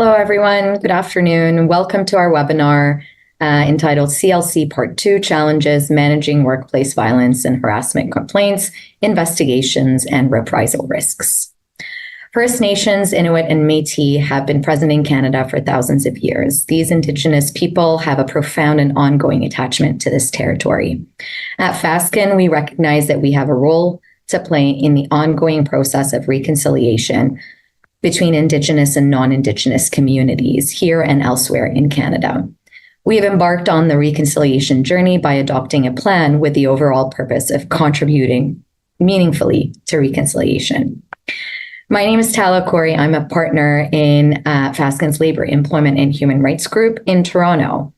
Hello, everyone. Good afternoon. Welcome to our webinar entitled CLC Part 2, Challenges Managing Workplace Violence and Harassment Complaints, Investigations, and Reprisal Risks. First Nations, Inuit, and Métis have been present in Canada for thousands of years. These Indigenous people have a profound and ongoing attachment to this territory. At Fasken, we recognize that we have a role to play in the ongoing process of reconciliation between Indigenous and non-Indigenous communities here and elsewhere in Canada. We have embarked on the reconciliation journey by adopting a plan with the overall purpose of contributing meaningfully to reconciliation. My name is Tala, Khoury. I'm a partner in Fasken's Labour, Employment and Human Rights Group in Toronto.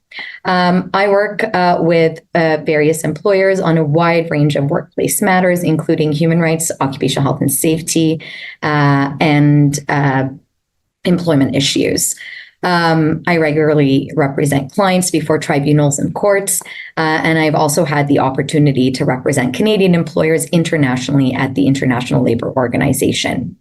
I work with various employers on a wide range of workplace matters, including human rights, occupational health and safety, and employment issues. I regularly represent clients before tribunals and courts, and I've also had the opportunity to represent Canadian employers internationally at the International Labour Organization.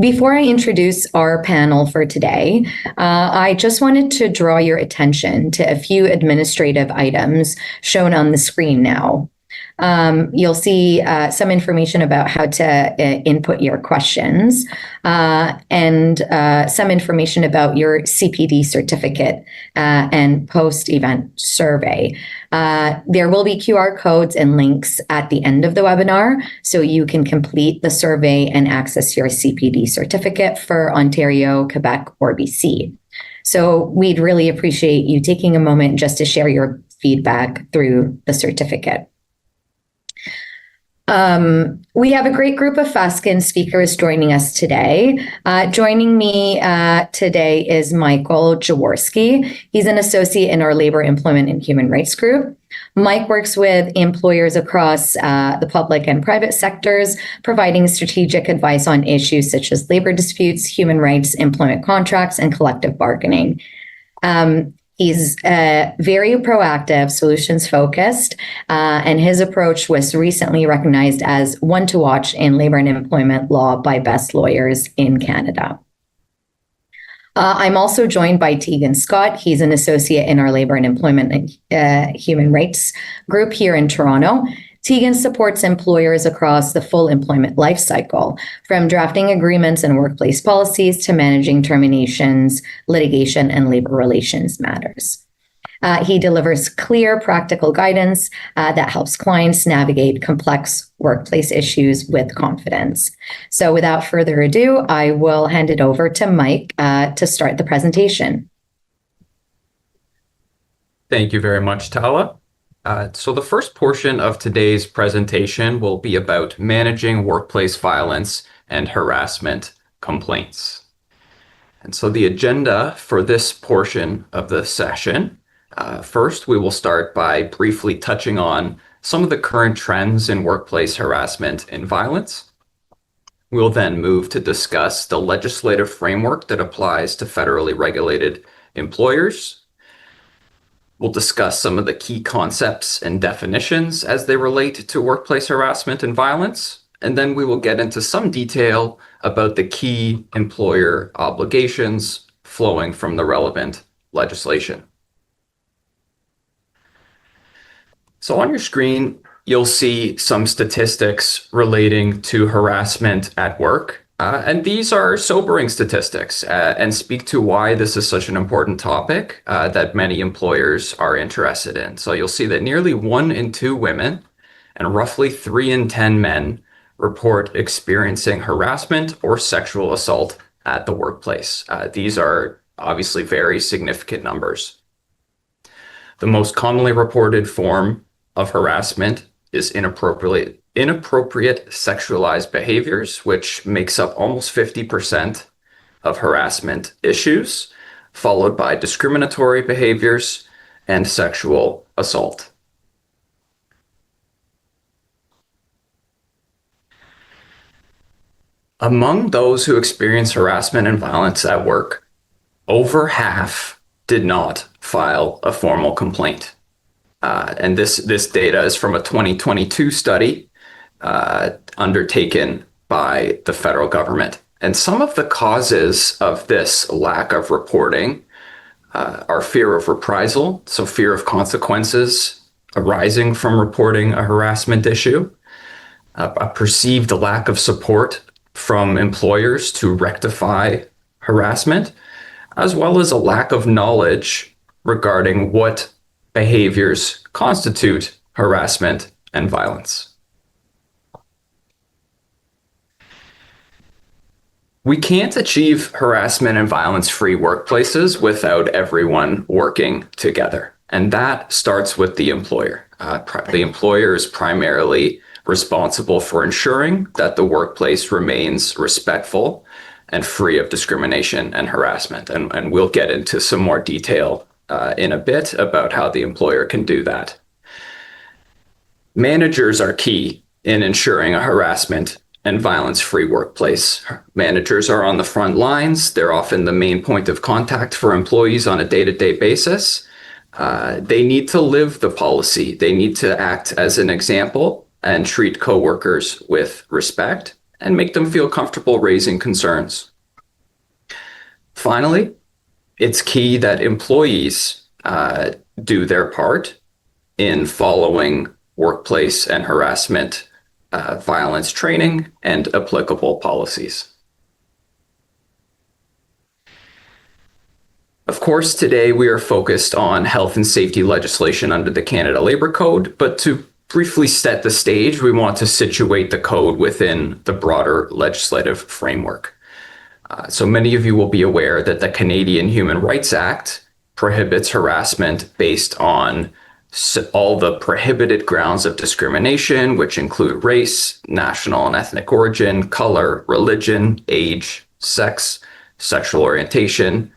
Before I introduce our panel for today, I just wanted to draw your attention to a few administrative items shown on the screen now. You'll see some information about how to input your questions and some information about your CPD certificate and post-event survey. There will be QR codes and links at the end of the webinar, so you can complete the survey and access your CPD certificate for Ontario, Quebec, or BC. So we'd really appreciate you taking a moment just to share your feedback through the certificate. We have a great group of Fasken speakers joining us today. Joining me today is Michael Jaworski. He's an associate in our Labour, Employment and Human Rights Group. Mike works with employers across the public and private sectors, providing strategic advice on issues such as labor disputes, human rights, employment contracts, and collective bargaining. He's very proactive, solutions-focused, and his approach was recently recognized as one to watch in labor and employment law by best lawyers in Canada. I'm also joined by Tiegan Scott. He's an associate in our Labor and Employment and Human Rights Group here in Toronto. Tiegan supports employers across the full employment life cycle, from drafting agreements and workplace policies to managing terminations, litigation, and labor relations matters. He delivers clear, practical guidance that helps clients navigate complex workplace issues with confidence. So without further ado, I will hand it over to Mike to start the presentation. Thank you very much, Tala. So the first portion of today's presentation will be about managing workplace violence and harassment complaints. And so the agenda for this portion of the session, first we will start by briefly touching on some of the current trends in workplace harassment and violence. We'll then move to discuss the legislative framework that applies to federally regulated employers. We'll discuss some of the key concepts and definitions as they relate to workplace harassment and violence. And then we will get into some detail about the key employer obligations flowing from the relevant legislation. So on your screen, you'll see some statistics relating to harassment at work. And these are sobering statistics and speak to why this is such an important topic that many employers are interested in. So you'll see that nearly 1 in 2 women and roughly 3 in 10 men report experiencing harassment or sexual assault at the workplace. These are obviously very significant numbers. The most commonly reported form of harassment is inappropriate sexualized behaviors, which makes up almost 50% of harassment issues, followed by discriminatory behaviors and sexual assault. Among those who experience harassment and violence at work, over half did not file a formal complaint. And this data is from a 2022 study undertaken by the federal government. And some of the causes of this lack of reporting are fear of reprisal, so fear of consequences arising from reporting a harassment issue, a perceived lack of support from employers to rectify harassment, as well as a lack of knowledge regarding what behaviors constitute harassment and violence. We can't achieve harassment and violence-free workplaces without everyone working together. And that starts with the employer. The employer is primarily responsible for ensuring that the workplace remains respectful and free of discrimination and harassment. And we'll get into some more detail in a bit about how the employer can do that. Managers are key in ensuring a harassment and violence-free workplace. Managers are on the front lines. They're often the main point of contact for employees on a day-to-day basis. They need to live the policy. They need to act as an example and treat coworkers with respect and make them feel comfortable raising concerns. Finally, it's key that employees do their part in following workplace and harassment violence training and applicable policies. Of course, today we are focused on health and safety legislation under the Canada Labour Code, but to briefly set the stage, we want to situate the code within the broader legislative framework. So many of you will be aware that the Canadian Human Rights Act prohibits harassment based on all the prohibited grounds of discrimination, which include race, national and ethnic origin, color, religion, age, sex, sexual orientation,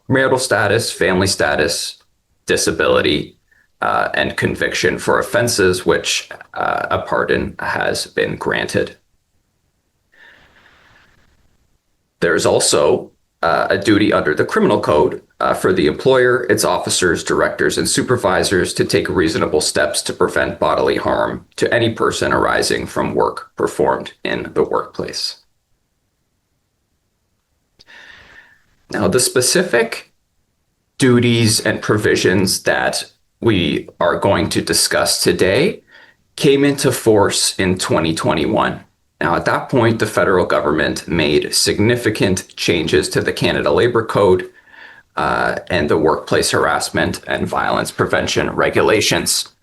marital status, family status, disability, and conviction for offenses which a pardon has been granted. There's also a duty under the criminal code for the employer, its officers, directors, and supervisors to take reasonable steps to prevent bodily harm to any person arising from work performed in the workplace. Now, the specific duties and provisions that we are going to discuss today came into force in 2021. Now, at that point, the federal government made significant changes to the Canada Labour Code and the workplace harassment and violence prevention regulations.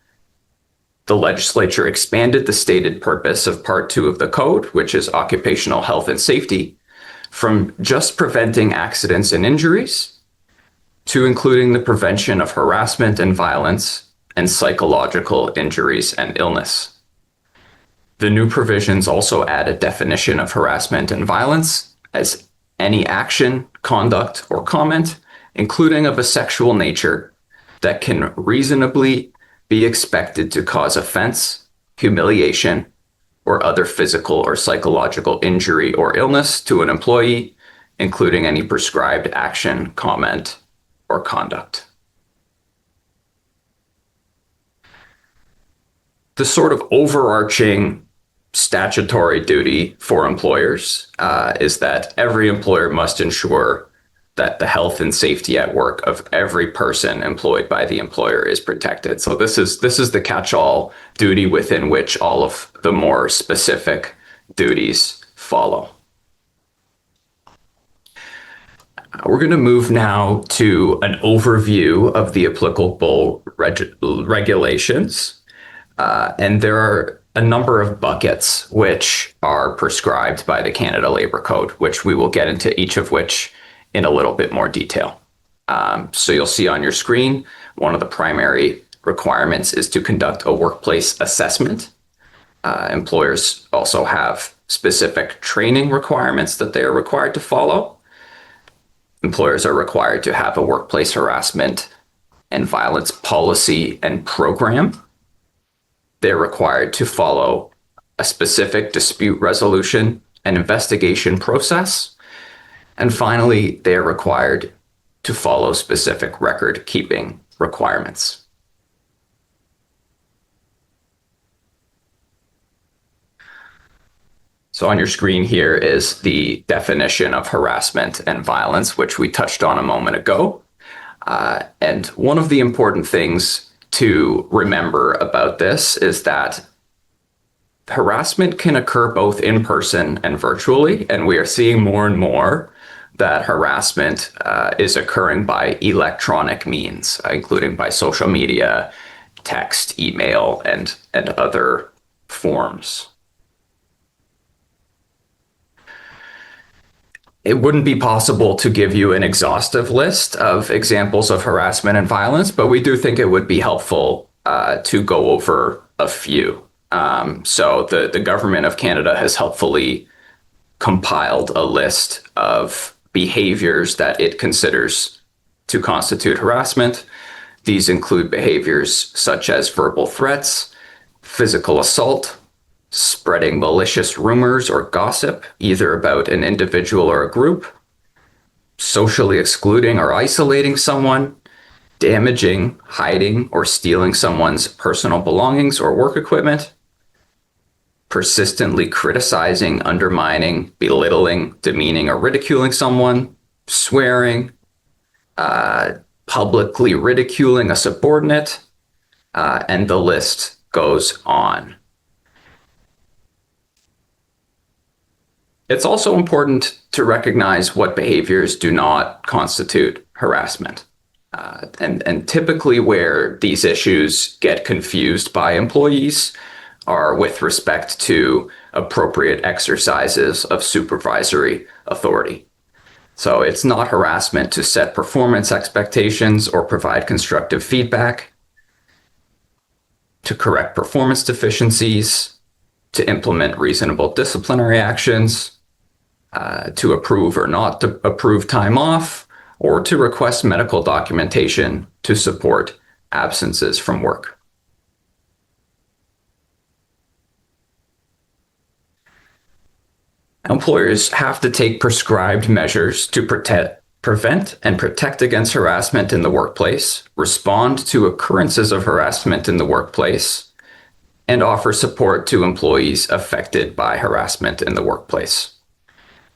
The legislature expanded the stated purpose of Part 2 of the code, which is occupational health and safety, from just preventing accidents and injuries to including the prevention of harassment and violence and psychological injuries and illness. The new provisions also add a definition of harassment and violence as any action, conduct, or comment, including of a sexual nature, that can reasonably be expected to cause offense, humiliation, or other physical or psychological injury or illness to an employee, including any prescribed action, comment, or conduct. The sort of overarching statutory duty for employers is that every employer must ensure that the health and safety at work of every person employed by the employer is protected. So this is the catch-all duty within which all of the more specific duties follow. We're going to move now to an overview of the applicable regulations. And there are a number of buckets which are prescribed by the Canada Labour Code, which we will get into each of which in a little bit more detail. So you'll see on your screen, one of the primary requirements is to conduct a workplace assessment. Employers also have specific training requirements that they are required to follow. Employers are required to have a workplace harassment and violence policy and program. They're required to follow a specific dispute resolution and investigation process. And finally, they are required to follow specific record-keeping requirements. So on your screen here is the definition of harassment and violence, which we touched on a moment ago. And one of the important things to remember about this is that harassment can occur both in person and virtually, and we are seeing more and more that harassment is occurring by electronic means, including by social media, text, email, and other forms. It wouldn't be possible to give you an exhaustive list of examples of harassment and violence, but we do think it would be helpful to go over a few. So the government of Canada has helpfully compiled a list of behaviors that it considers to constitute harassment. These include behaviors such as verbal threats, physical assault, spreading malicious rumors or gossip, either about an individual or a group, socially excluding or isolating someone, damaging, hiding, or stealing someone's personal belongings or work equipment, persistently criticizing, undermining, belittling, demeaning, or ridiculing someone, swearing, publicly ridiculing a subordinate, and the list goes on. It's also important to recognize what behaviors do not constitute harassment. And typically where these issues get confused by employees are with respect to appropriate exercises of supervisory authority. So it's not harassment to set performance expectations or provide constructive feedback, to correct performance deficiencies, to implement reasonable disciplinary actions, to approve or not to approve time off, or to request medical documentation to support absences from work. Employers have to take prescribed measures to prevent and protect against harassment in the workplace, respond to occurrences of harassment in the workplace, and offer support to employees affected by harassment in the workplace.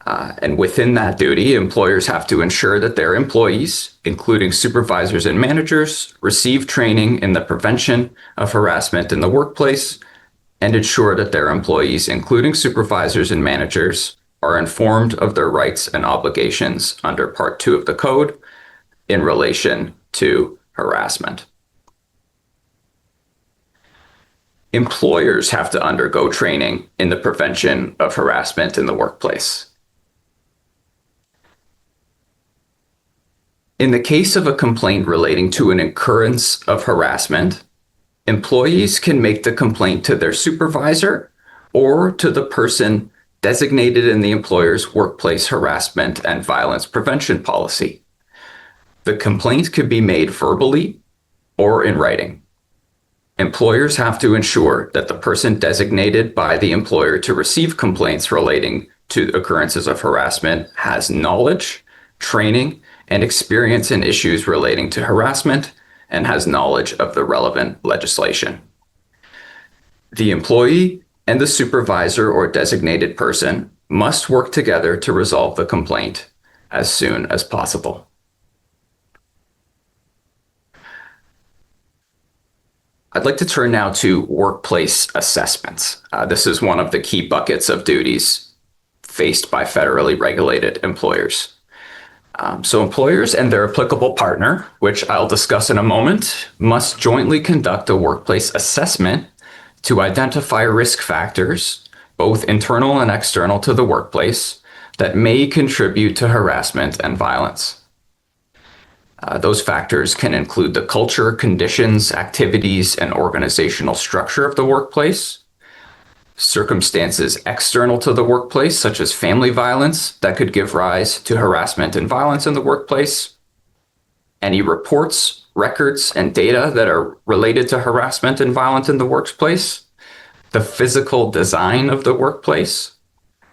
And within that duty, employers have to ensure that their employees, including supervisors and managers, receive training in the prevention of harassment in the workplace and ensure that their employees, including supervisors and managers, are informed of their rights and obligations under Part 2 of the Code in relation to harassment. Employers have to undergo training in the prevention of harassment in the workplace. In the case of a complaint relating to an occurrence of harassment, employees can make the complaint to their supervisor or to the person designated in the employer's workplace harassment and violence prevention policy. The complaint could be made verbally or in writing. Employers have to ensure that the person designated by the employer to receive complaints relating to occurrences of harassment has knowledge, training, and experience in issues relating to harassment and has knowledge of the relevant legislation. The employee and the supervisor or designated person must work together to resolve the complaint as soon as possible. I'd like to turn now to workplace assessments. This is one of the key buckets of duties faced by federally regulated employers. So employers and their applicable partner, which I'll discuss in a moment, must jointly conduct a workplace assessment to identify risk factors, both internal and external to the workplace, that may contribute to harassment and violence. Those factors can include the culture, conditions, activities, and organizational structure of the workplace, circumstances external to the workplace, such as family violence, that could give rise to harassment and violence in the workplace, any reports, records, and data that are related to harassment and violence in the workplace, the physical design of the workplace,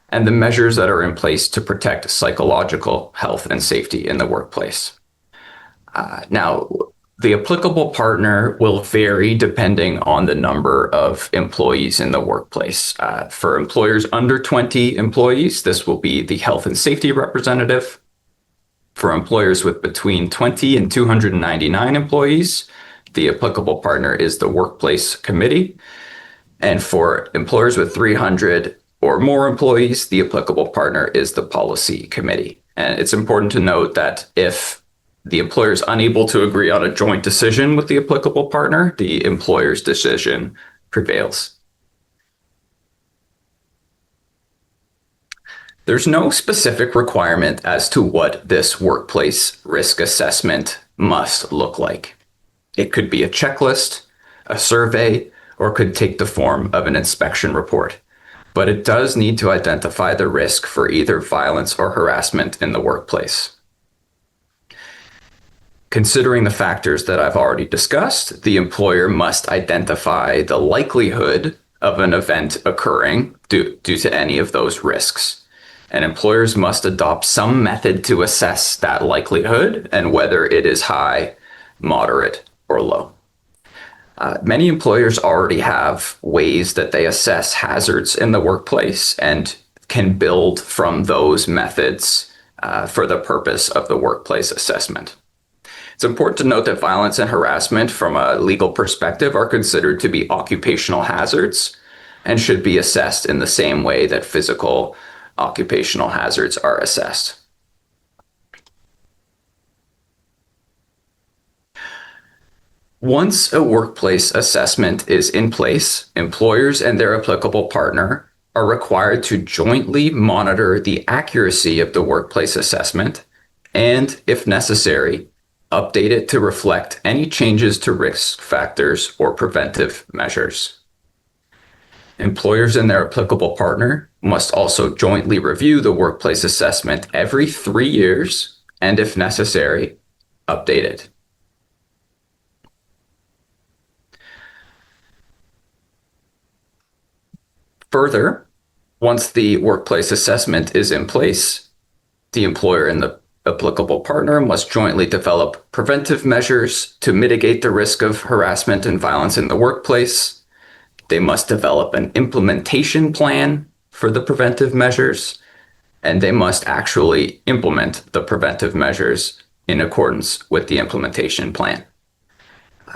and the measures that are in place to protect psychological health and safety in the workplace. Now, The applicable partner will vary depending on the number of employees in the workplace. For employers under 20 employees, this will be the health and safety representative. For employers with between 20 and 299 employees, the applicable partner is the workplace committee. And for employers with 300 or more employees, the applicable partner is the policy committee. And it's important to note that if the employer is unable to agree on a joint decision with the applicable partner, the employer's decision prevails. There's no specific requirement as to what this workplace risk assessment must look like. It could be a checklist, a survey, or could take the form of an inspection report. But it does need to identify the risk for either violence or harassment in the workplace. Considering the factors that I've already discussed, the employer must identify the likelihood of an event occurring due to any of those risks. And employers must adopt some method to assess that likelihood and whether it is high, moderate, or low. Many employers already have ways that they assess hazards in the workplace and can build from those methods for the purpose of the workplace assessment. It's important to note that violence and harassment from a legal perspective are considered to be occupational hazards and should be assessed in the same way that physical occupational hazards are assessed. Once a workplace assessment is in place, employers and their applicable partner are required to jointly monitor the accuracy of the workplace assessment and, if necessary, update it to reflect any changes to risk factors or preventive measures. Employers and their applicable partner must also jointly review the workplace assessment every 3 years and, if necessary, update it. Further, once the workplace assessment is in place, the employer and the applicable partner must jointly develop preventive measures to mitigate the risk of harassment and violence in the workplace. They must develop an implementation plan for the preventive measures, and they must actually implement the preventive measures in accordance with the implementation plan.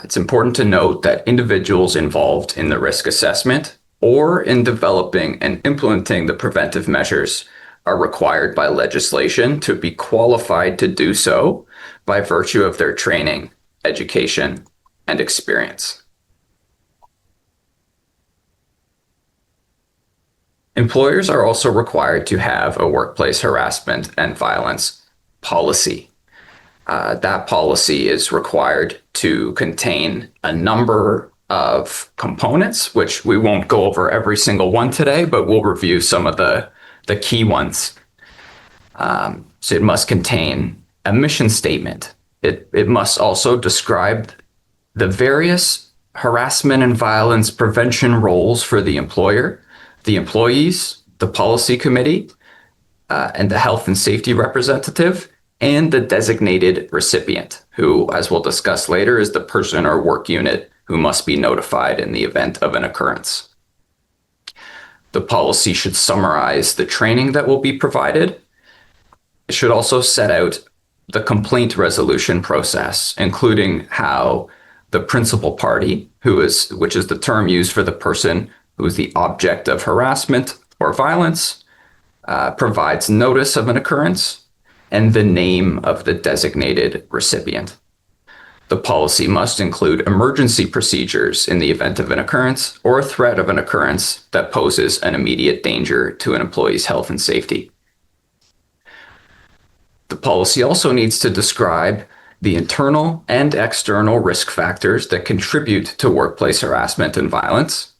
It's important to note that individuals involved in the risk assessment or in developing and implementing the preventive measures are required by legislation to be qualified to do so by virtue of their training, education, and experience. Employers are also required to have a workplace harassment and violence policy. That policy is required to contain a number of components, which we won't go over every single one today, but we'll review some of the key ones. So it must contain a mission statement. It must also describe the various harassment and violence prevention roles for the employer, the employees, the policy committee, and the health and safety representative, and the designated recipient, who, as we'll discuss later, is the person or work unit who must be notified in the event of an occurrence. The policy should summarize the training that will be provided. It should also set out the complaint resolution process, including how the principal party, which is the term used for the person who is the object of harassment or violence, provides notice of an occurrence, and the name of the designated recipient. The policy must include emergency procedures in the event of an occurrence or a threat of an occurrence that poses an immediate danger to an employee's health and safety. The policy also needs to describe the internal and external risk factors that contribute to workplace harassment and violence,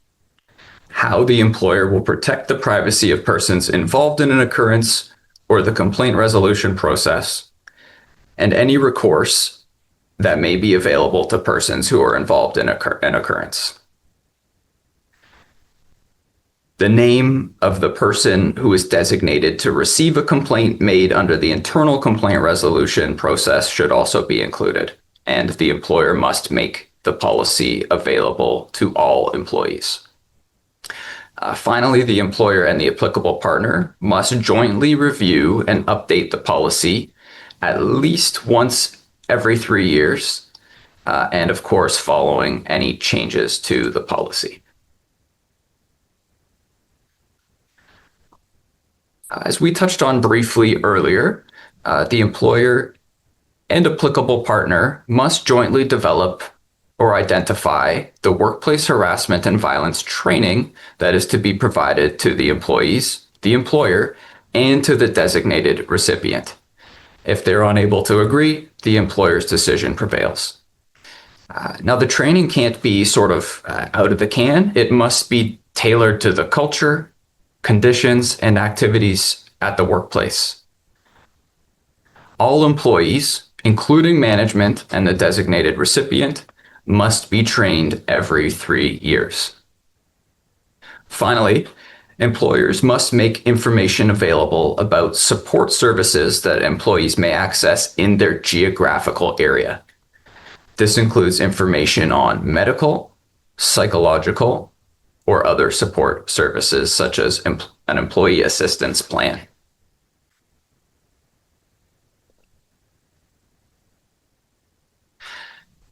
how the employer will protect the privacy of persons involved in an occurrence or the complaint resolution process, and any recourse that may be available to persons who are involved in an occurrence. The name of the person who is designated to receive a complaint made under the internal complaint resolution process should also be included. and the employer must make the policy available to all employees. Finally, the employer and the applicable partner must jointly review and update the policy at least once every 3 years, and of course, following any changes to the policy. As we touched on briefly earlier, the employer and applicable partner must jointly develop or identify the workplace harassment and violence training that is to be provided to the employees, the employer, and to the designated recipient. If they're unable to agree, the employer's decision prevails. Now, the training can't be sort of out of the can. It must be tailored to the culture, conditions, and activities at the workplace. All employees, including management and the designated recipient, must be trained every 3 years. Finally, employers must make information available about support services that employees may access in their geographical area. This includes information on medical, psychological, or other support services such as an employee assistance plan.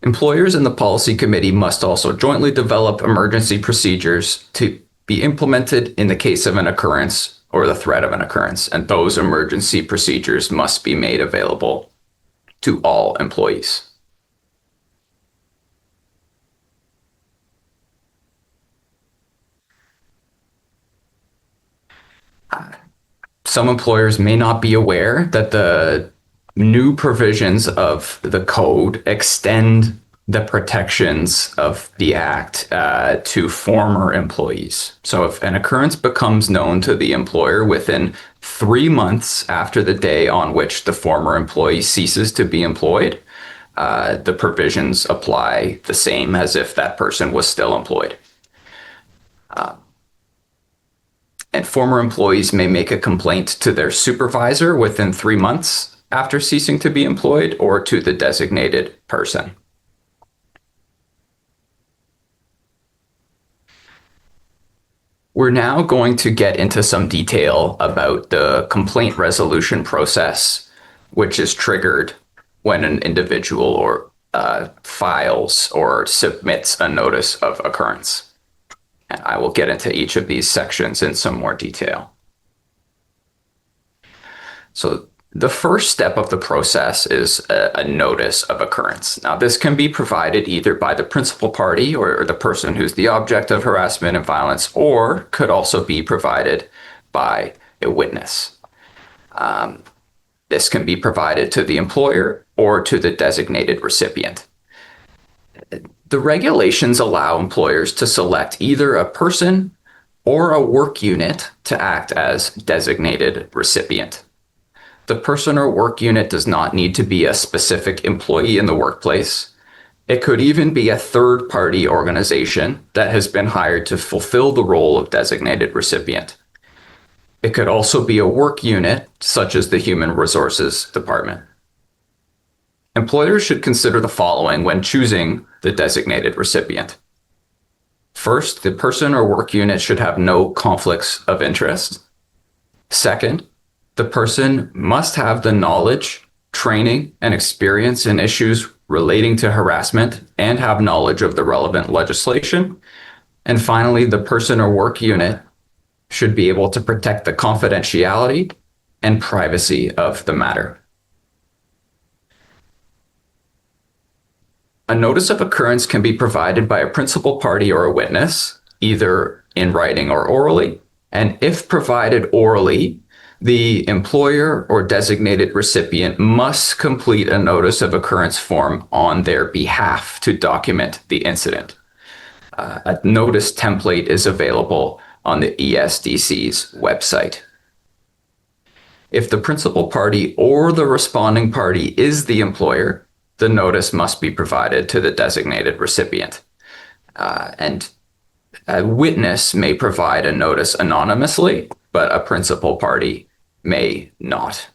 Employers and the policy committee must also jointly develop emergency procedures to be implemented in the case of an occurrence or the threat of an occurrence, and those emergency procedures must be made available to all employees. Some employers may not be aware that the new provisions of the code extend the protections of the Act to former employees. So if an occurrence becomes known to the employer within 3 months after the day on which the former employee ceases to be employed, the provisions apply the same as if that person was still employed. And former employees may make a complaint to their supervisor within 3 months after ceasing to be employed or to the designated person. We're now going to get into some detail about the complaint resolution process, which is triggered when an individual or files or submits a notice of occurrence. And I will get into each of these sections in some more detail. So the first step of the process is a notice of occurrence. Now, this can be provided either by the principal party or the person who's the object of harassment and violence, or could also be provided by a witness. This can be provided to the employer or to the designated recipient. The regulations allow employers to select either a person or a work unit to act as designated recipient. The person or work unit does not need to be a specific employee in the workplace. It could even be a third-party organization that has been hired to fulfill the role of designated recipient. It could also be a work unit, such as the Human Resources Department. Employers should consider the following when choosing the designated recipient. First, the person or work unit should have no conflicts of interest. Second, the person must have the knowledge, training, and experience in issues relating to harassment and have knowledge of the relevant legislation. And finally, the person or work unit should be able to protect the confidentiality and privacy of the matter. A notice of occurrence can be provided by a principal party or a witness, either in writing or orally. And if provided orally, the employer or designated recipient must complete a notice of occurrence form on their behalf to document the incident. A notice template is available on the ESDC's website. If the principal party or the responding party is the employer, the notice must be provided to the designated recipient. And a witness may provide a notice anonymously, but a principal party may not.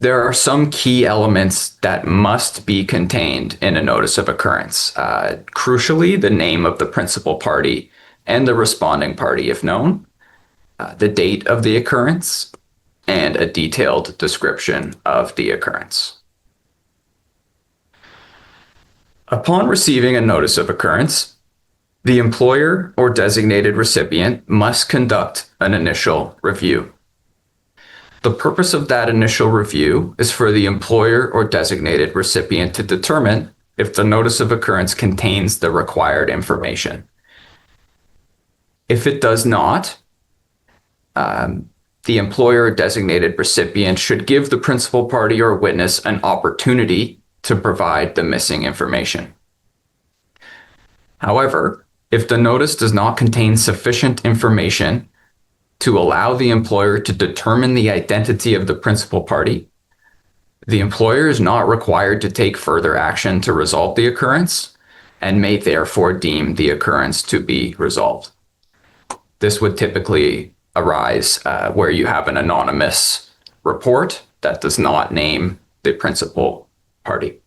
There are some key elements that must be contained in a notice of occurrence. Crucially, the name of the principal party and the responding party, if known, the date of the occurrence, and a detailed description of the occurrence. Upon receiving a notice of occurrence, the employer or designated recipient must conduct an initial review. The purpose of that initial review is for the employer or designated recipient to determine if the notice of occurrence contains the required information. If it does not, the employer or designated recipient should give the principal party or witness an opportunity to provide the missing information. However, if the notice does not contain sufficient information to allow the employer to determine the identity of the principal party, the employer is not required to take further action to resolve the occurrence and may therefore deem the occurrence to be resolved. This would typically arise where you have an anonymous report that does not name the principal party.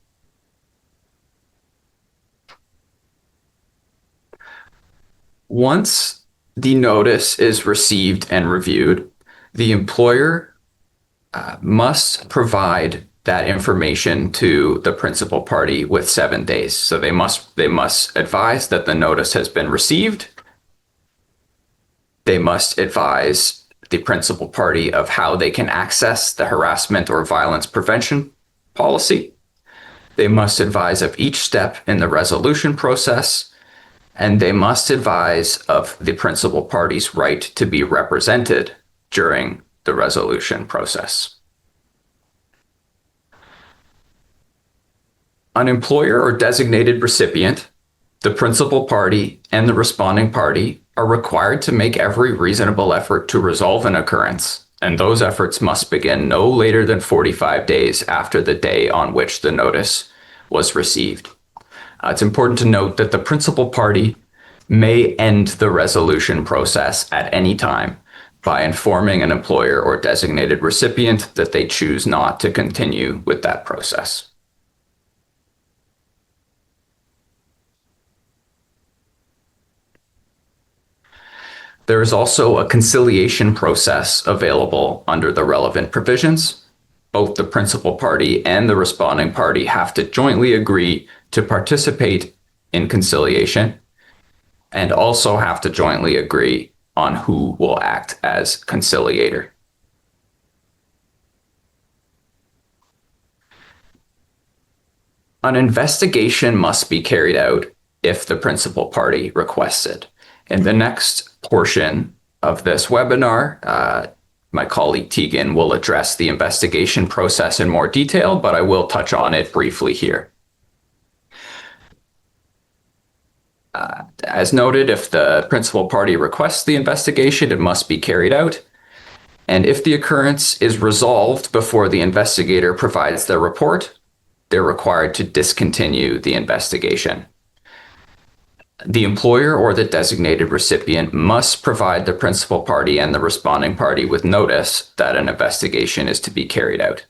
Once the notice is received and reviewed, the employer must provide that information to the principal party with 7 days. So they must advise that the notice has been received. They must advise the principal party of how they can access the harassment or violence prevention policy. They must advise of each step in the resolution process, and they must advise of the principal party's right to be represented during the resolution process. An employer or designated recipient, the principal party, and the responding party are required to make every reasonable effort to resolve an occurrence, and those efforts must begin no later than 45 days after the day on which the notice was received. It's important to note that the principal party may end the resolution process at any time by informing an employer or designated recipient that they choose not to continue with that process. There is also a conciliation process available under the relevant provisions. Both the principal party and the responding party have to jointly agree to participate in conciliation and also have to jointly agree on who will act as conciliator. An investigation must be carried out if the principal party requests it. In the next portion of this webinar, my colleague Tiegan will address the investigation process in more detail, but I will touch on it briefly here. As noted, if the principal party requests the investigation, it must be carried out. And if the occurrence is resolved before the investigator provides their report, they're required to discontinue the investigation. The employer or the designated recipient must provide the principal party and the responding party with notice that an investigation is to be carried out.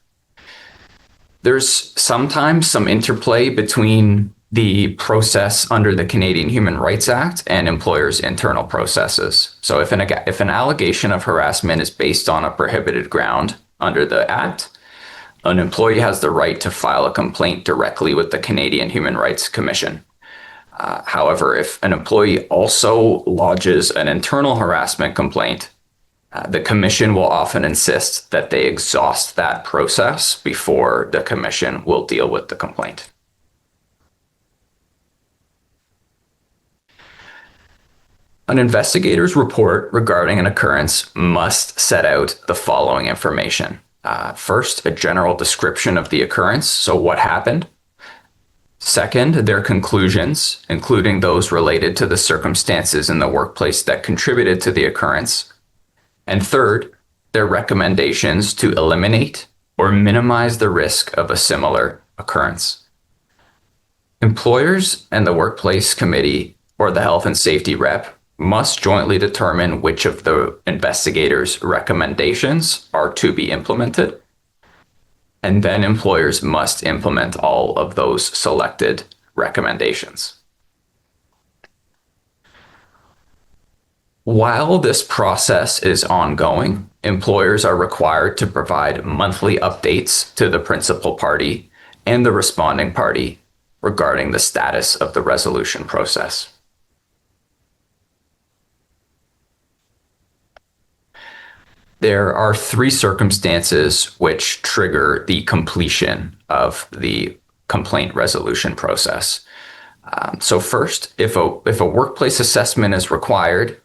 There's sometimes some interplay between the process under the Canadian Human Rights Act and employers' internal processes. So if an allegation of harassment is based on a prohibited ground under the Act, an employee has the right to file a complaint directly with the Canadian Human Rights Commission. However, if an employee also lodges an internal harassment complaint, the Commission will often insist that they exhaust that process before the Commission will deal with the complaint. An investigator's report regarding an occurrence must set out the following information. First, a general description of the occurrence, so what happened. Second, their conclusions, including those related to the circumstances in the workplace that contributed to the occurrence. And third, their recommendations to eliminate or minimize the risk of a similar occurrence. Employers and the workplace committee or the health and safety rep must jointly determine which of the investigator's recommendations are to be implemented. and then employers must implement all of those selected recommendations. While this process is ongoing, employers are required to provide monthly updates to the principal party and the responding party regarding the status of the resolution process. There are three circumstances which trigger the completion of the complaint resolution process. So first, if a workplace assessment is required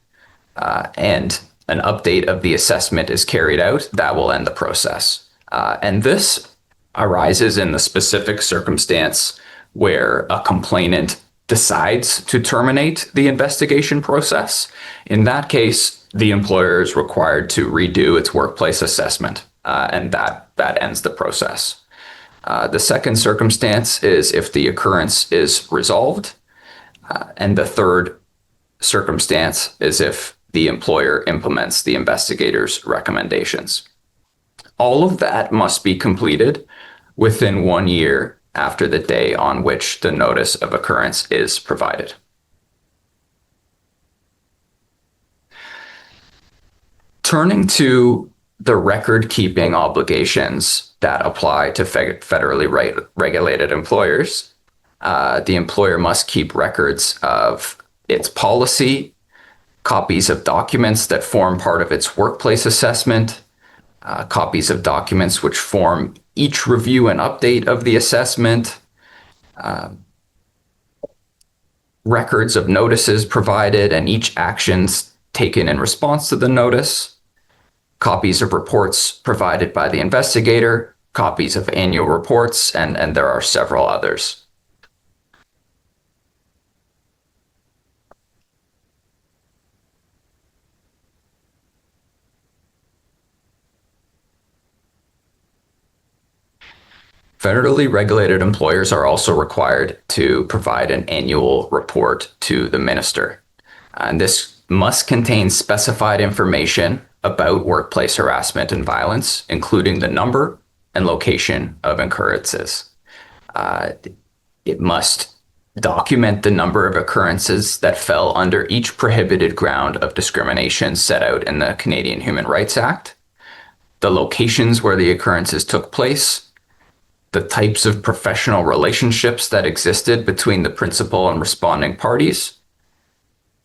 and an update of the assessment is carried out, that will end the process. And this arises in the specific circumstance where a complainant decides to terminate the investigation process. In that case, the employer is required to redo its workplace assessment, and that ends the process. The second circumstance is if the occurrence is resolved, and the third circumstance is if the employer implements the investigator's recommendations. All of that must be completed within 1 year after the day on which the notice of occurrence is provided. Turning to the record-keeping obligations that apply to federally regulated employers, the employer must keep records of its policy, copies of documents that form part of its workplace assessment, copies of documents which form each review and update of the assessment, records of notices provided and each actions taken in response to the notice, copies of reports provided by the investigator, copies of annual reports, and there are several others. Federally regulated employers are also required to provide an annual report to the minister. And this must contain specified information about workplace harassment and violence, including the number and location of occurrences. It must document the number of occurrences that fell under each prohibited ground of discrimination set out in the Canadian Human Rights Act, the locations where the occurrences took place, the types of professional relationships that existed between the principal and responding parties,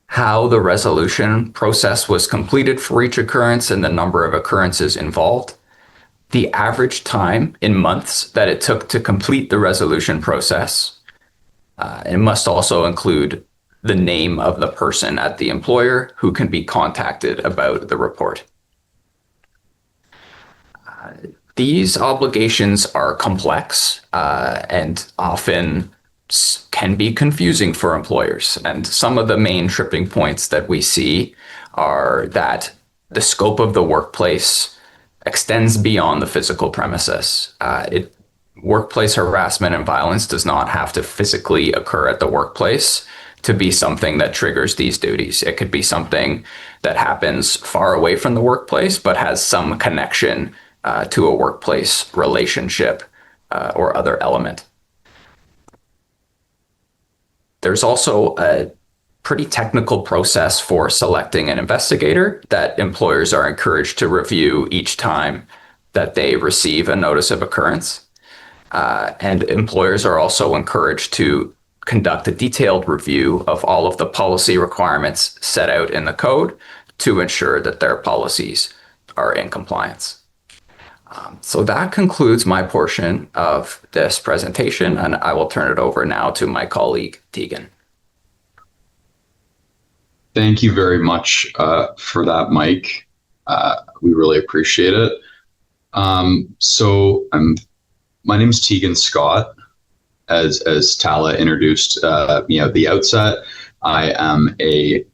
how the resolution process was completed for each occurrence and the number of occurrences involved, the average time in months that it took to complete the resolution process. It must also include the name of the person at the employer who can be contacted about the report. These obligations are complex and often can be confusing for employers. And some of the main tripping points that we see are that the scope of the workplace extends beyond the physical premises. Workplace harassment and violence does not have to physically occur at the workplace to be something that triggers these duties. It could be something that happens far away from the workplace, but has some connection to a workplace relationship or other element. There's also a pretty technical process for selecting an investigator that employers are encouraged to review each time that they receive a notice of occurrence. And employers are also encouraged to conduct a detailed review of all of the policy requirements set out in the code to ensure that their policies are in compliance. So that concludes my portion of this presentation, and I will turn it over now to my colleague, Tiegan. Thank you very much for that, Mike. We really appreciate it. My name is Tiegan Scott. As Tala introduced me at the outset, I am a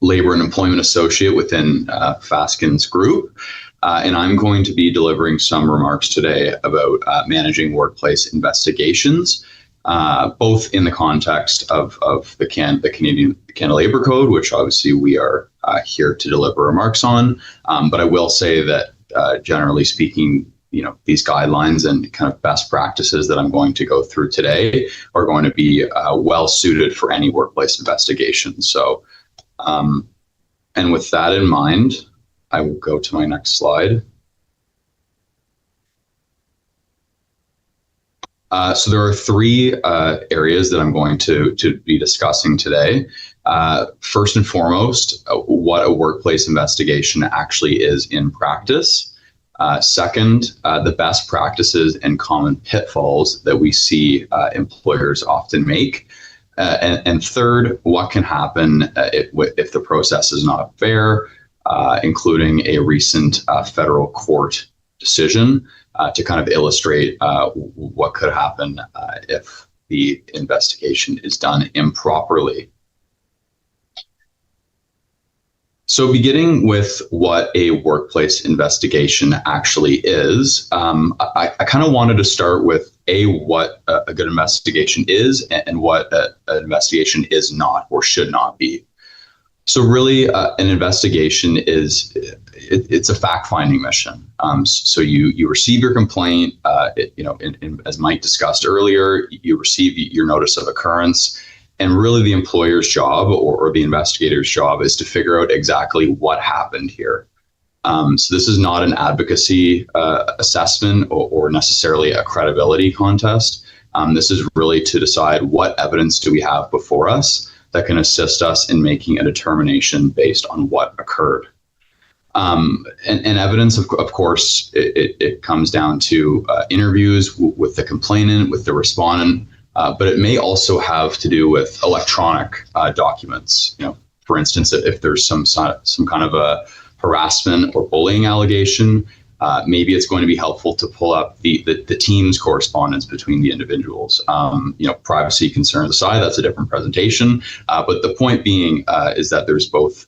labor and employment associate within Fasken's group. And I'm going to be delivering some remarks today about managing workplace investigations, both in the context of the Canada Labor Code, which obviously we are here to deliver remarks on. But I will say that generally speaking, these guidelines and kind of best practices that I'm going to go through today are going to be well suited for any workplace investigation. So, and with that in mind, I will go to my next slide. So there are three areas that I'm going to be discussing today. First and foremost, what a workplace investigation actually is in practice. Second, the best practices and common pitfalls that we see employers often make. And third, what can happen if the process is not fair, including a recent federal court decision to kind of illustrate what could happen if the investigation is done improperly. So beginning with what a workplace investigation actually is, I kind of wanted to start with what a good investigation is and what an investigation is not or should not be. So really, an investigation it's a fact-finding mission. So you receive your complaint, as Mike discussed earlier, you receive your notice of occurrence. And really the employer's job or the investigator's job is to figure out exactly what happened here. So this is not an advocacy assessment or necessarily a credibility contest. This is really to decide what evidence do we have before us that can assist us in making a determination based on what occurred. And evidence, of course, it comes down to interviews with the complainant, with the respondent, but it may also have to do with electronic documents. For instance, if there's some kind of a harassment or bullying allegation, maybe it's going to be helpful to pull up the team's correspondence between the individuals. Privacy concerns aside, that's a different presentation. But the point being is that there's both,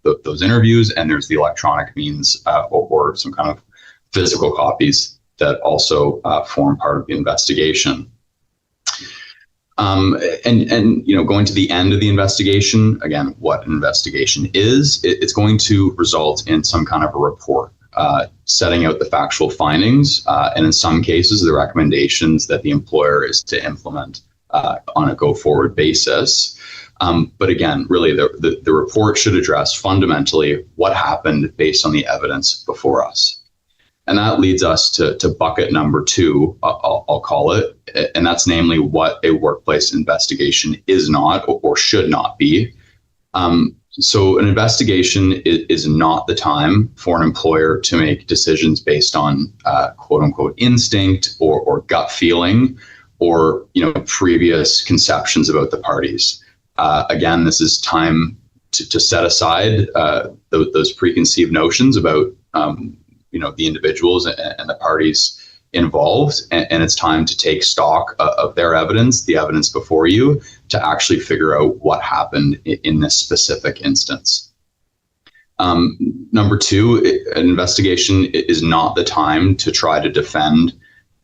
those interviews and there's the electronic means or some kind of physical copies that also form part of the investigation. Going to the end of the investigation, again, what an investigation is, it's going to result in some kind of a report setting out the factual findings, and in some cases, the recommendations that the employer is to implement on a go-forward basis. But again, really, the report should address fundamentally what happened based on the evidence before us. And that leads us to bucket number two, I'll call it, and that's namely what a workplace investigation is not or should not be. So an investigation is not the time for an employer to make decisions based on quote unquote instinct or gut feeling or previous conceptions about the parties. Again, this is time to set aside those preconceived notions about the individuals and the parties involved, and it's time to take stock of their evidence, the evidence before you, to actually figure out what happened in this specific instance. Number two, an investigation is not the time to try to defend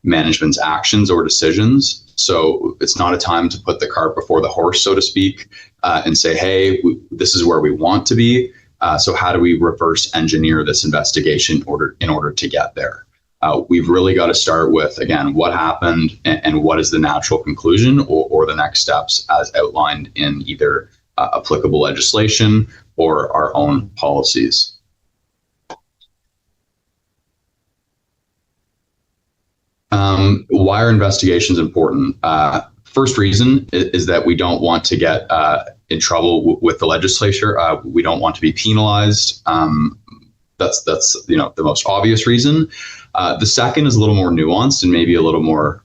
management's actions or decisions. So it's not a time to put the cart before the horse, so to speak, and say, hey, this is where we want to be. So how do we reverse engineer this investigation in order to get there? We've really got to start with, again, what happened and what is the natural conclusion or the next steps as outlined in either applicable legislation or our own policies. Why are investigations important? First reason is that we don't want to get in trouble with the legislature. We don't want to be penalized. That's the most obvious reason. The second is a little more nuanced and maybe a little more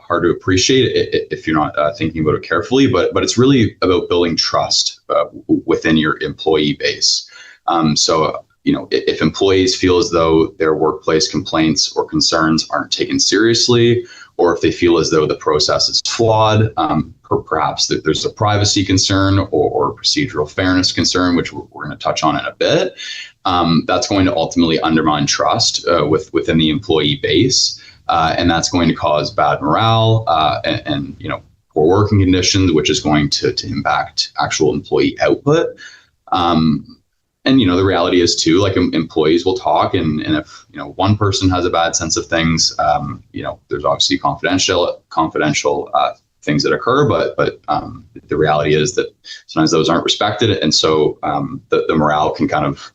hard to appreciate if you're not thinking about it carefully. But it's really about building trust within your employee base. So if employees feel as though their workplace complaints or concerns aren't taken seriously, or if they feel as though the process is flawed, perhaps there's a privacy concern or procedural fairness concern, which we're going to touch on in a bit, that's going to ultimately undermine trust within the employee base. And that's going to cause bad morale and poor working conditions, which is going to impact actual employee output. And the reality is too, like employees will talk, and if one person has a bad sense of things, there's obviously confidential things that occur, but the reality is that sometimes those aren't respected, and so the morale can kind of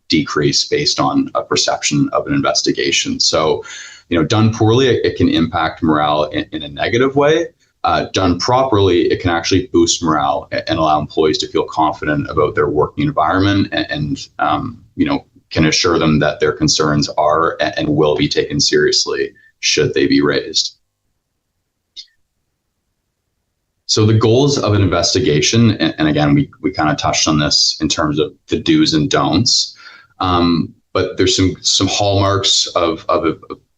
decrease based on a perception of an investigation. So, done poorly, it can impact morale in a negative way. Done properly, it can actually boost morale and allow employees to feel confident about their working environment, and can assure them that their concerns are and will be taken seriously should they be raised. So the goals of an investigation, and again, we kind of touched on this in terms of the do's and don'ts, but there's some hallmarks of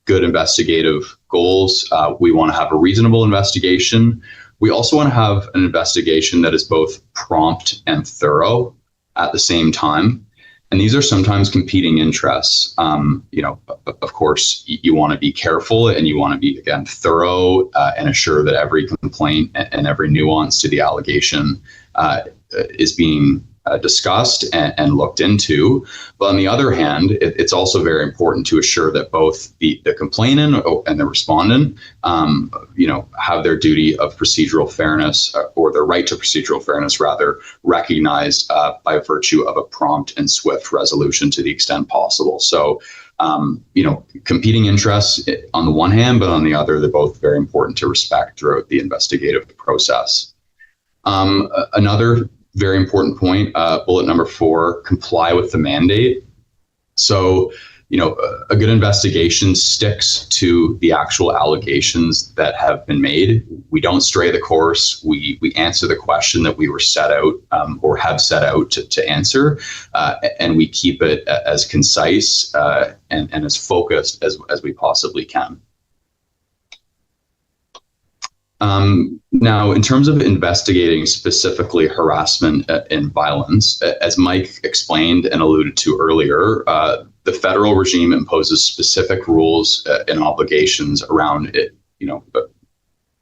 good investigative goals. We want to have a reasonable investigation. We also want to have an investigation that is both prompt and thorough at the same time. And these are sometimes competing interests. Of course, you want to be careful, and you want to be, again, thorough and assure that every complaint and every nuance to the allegation is being discussed and looked into. But on the other hand, it's also very important to assure that both the complainant and the respondent, have their duty of procedural fairness, or their right to procedural fairness, rather, recognized by virtue of a prompt and swift resolution to the extent possible. So, competing interests on the one hand, but on the other, they're both very important to respect throughout the investigative process. Another very important point, bullet number 4, comply with the mandate. So, a good investigation sticks to the actual allegations that have been made. We don't stray the course. We answer the question that we were set out or have set out to answer, and we keep it as concise and as focused as we possibly can. Now, in terms of investigating specifically harassment and violence, as Mike explained and alluded to earlier, the federal regime imposes specific rules and obligations around it,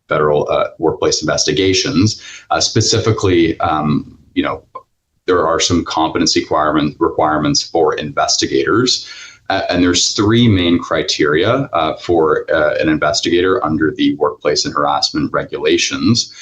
federal workplace investigations. Specifically, there are some competency requirements for investigators. And there's 3 main criteria for an investigator under the workplace and harassment regulations.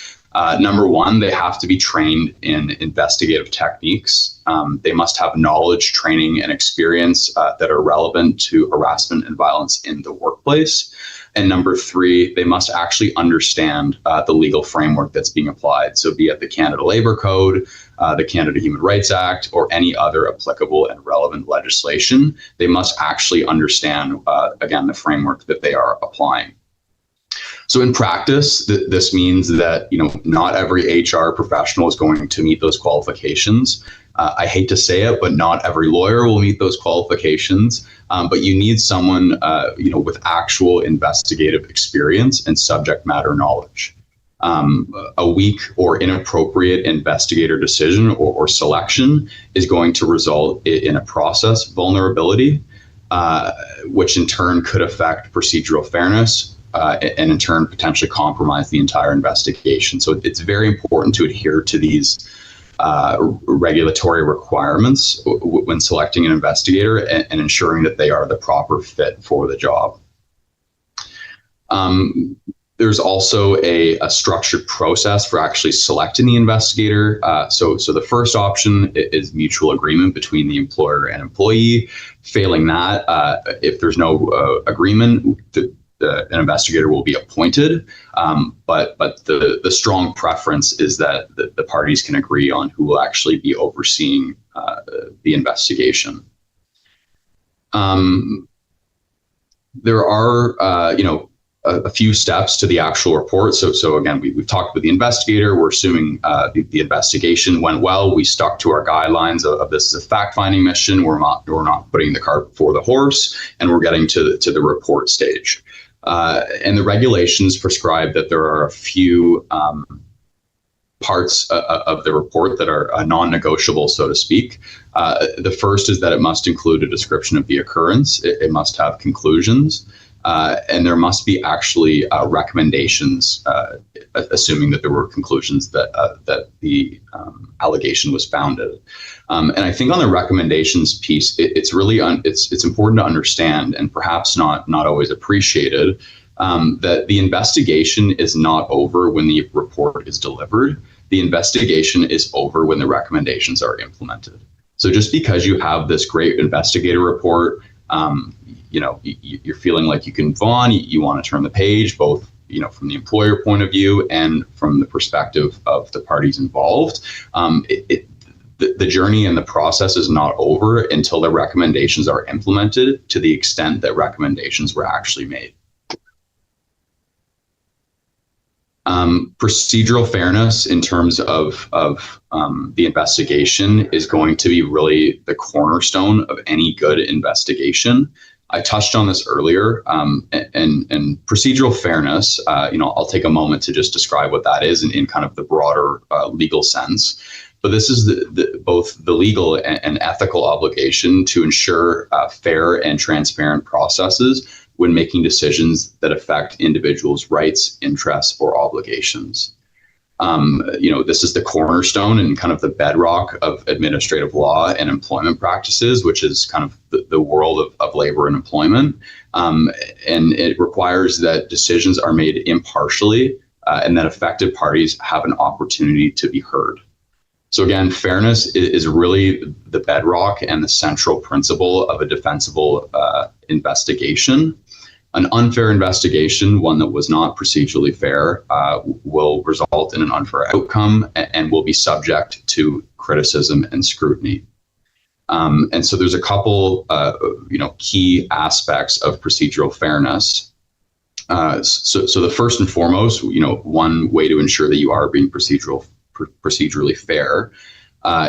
Number 1, they have to be trained in investigative techniques. They must have knowledge, training, and experience that are relevant to harassment and violence in the workplace. And number 3, they must actually understand the legal framework that's being applied. So be it the Canada Labour Code, the Canada Human Rights Act, or any other applicable and relevant legislation, they must actually understand, again, the framework that they are applying. So in practice, this means that not every HR professional is going to meet those qualifications. I hate to say it, but not every lawyer will meet those qualifications. But you need someone with actual investigative experience and subject matter knowledge. A weak or inappropriate investigator decision or selection is going to result in a process vulnerability, which in turn could affect procedural fairness, and in turn potentially compromise the entire investigation. So it's very important to adhere to these regulatory requirements when selecting an investigator and ensuring that they are the proper fit for the job. There's also a structured process for actually selecting the investigator. So the first option is mutual agreement between the employer and employee. Failing that, if there's no agreement, an investigator will be appointed, but the strong preference is that the parties can agree on who will actually be overseeing the investigation. There are, a few steps to the actual report. So again, we've talked with the investigator. We're assuming the investigation went well. We stuck to our guidelines of this is a fact-finding mission. We're not putting the cart before the horse, and we're getting to the report stage. And the regulations prescribe that there are a few parts of the report that are non-negotiable, so to speak. The first is that it must include a description of the occurrence. It must have conclusions. and there must be actually recommendations, assuming that there were conclusions that the allegation was founded. And I think on the recommendations piece, it's really it's important to understand, and perhaps not always appreciated, that the investigation is not over when the report is delivered. The investigation is over when the recommendations are implemented. So just because you have this great investigator report, you're feeling like you can move on, you want to turn the page, both from the employer point of view and from the perspective of the parties involved. The journey and the process is not over until the recommendations are implemented, to the extent that recommendations were actually made. Procedural fairness in terms of the investigation is going to be really the cornerstone of any good investigation. I touched on this earlier, and procedural fairness, I'll take a moment to just describe what that is in kind of the broader legal sense. But this is both the legal and ethical obligation to ensure fair and transparent processes when making decisions that affect individuals' rights, interests, or obligations. This is the cornerstone and kind of the bedrock of administrative law and employment practices, which is kind of the world of labor and employment. And it requires that decisions are made impartially and that affected parties have an opportunity to be heard. So again, fairness is really the bedrock and the central principle of a defensible investigation. An unfair investigation, one that was not procedurally fair, will result in an unfair outcome and will be subject to criticism and scrutiny. And so there's a couple, key aspects of procedural fairness. So the first and foremost, one way to ensure that you are being procedurally fair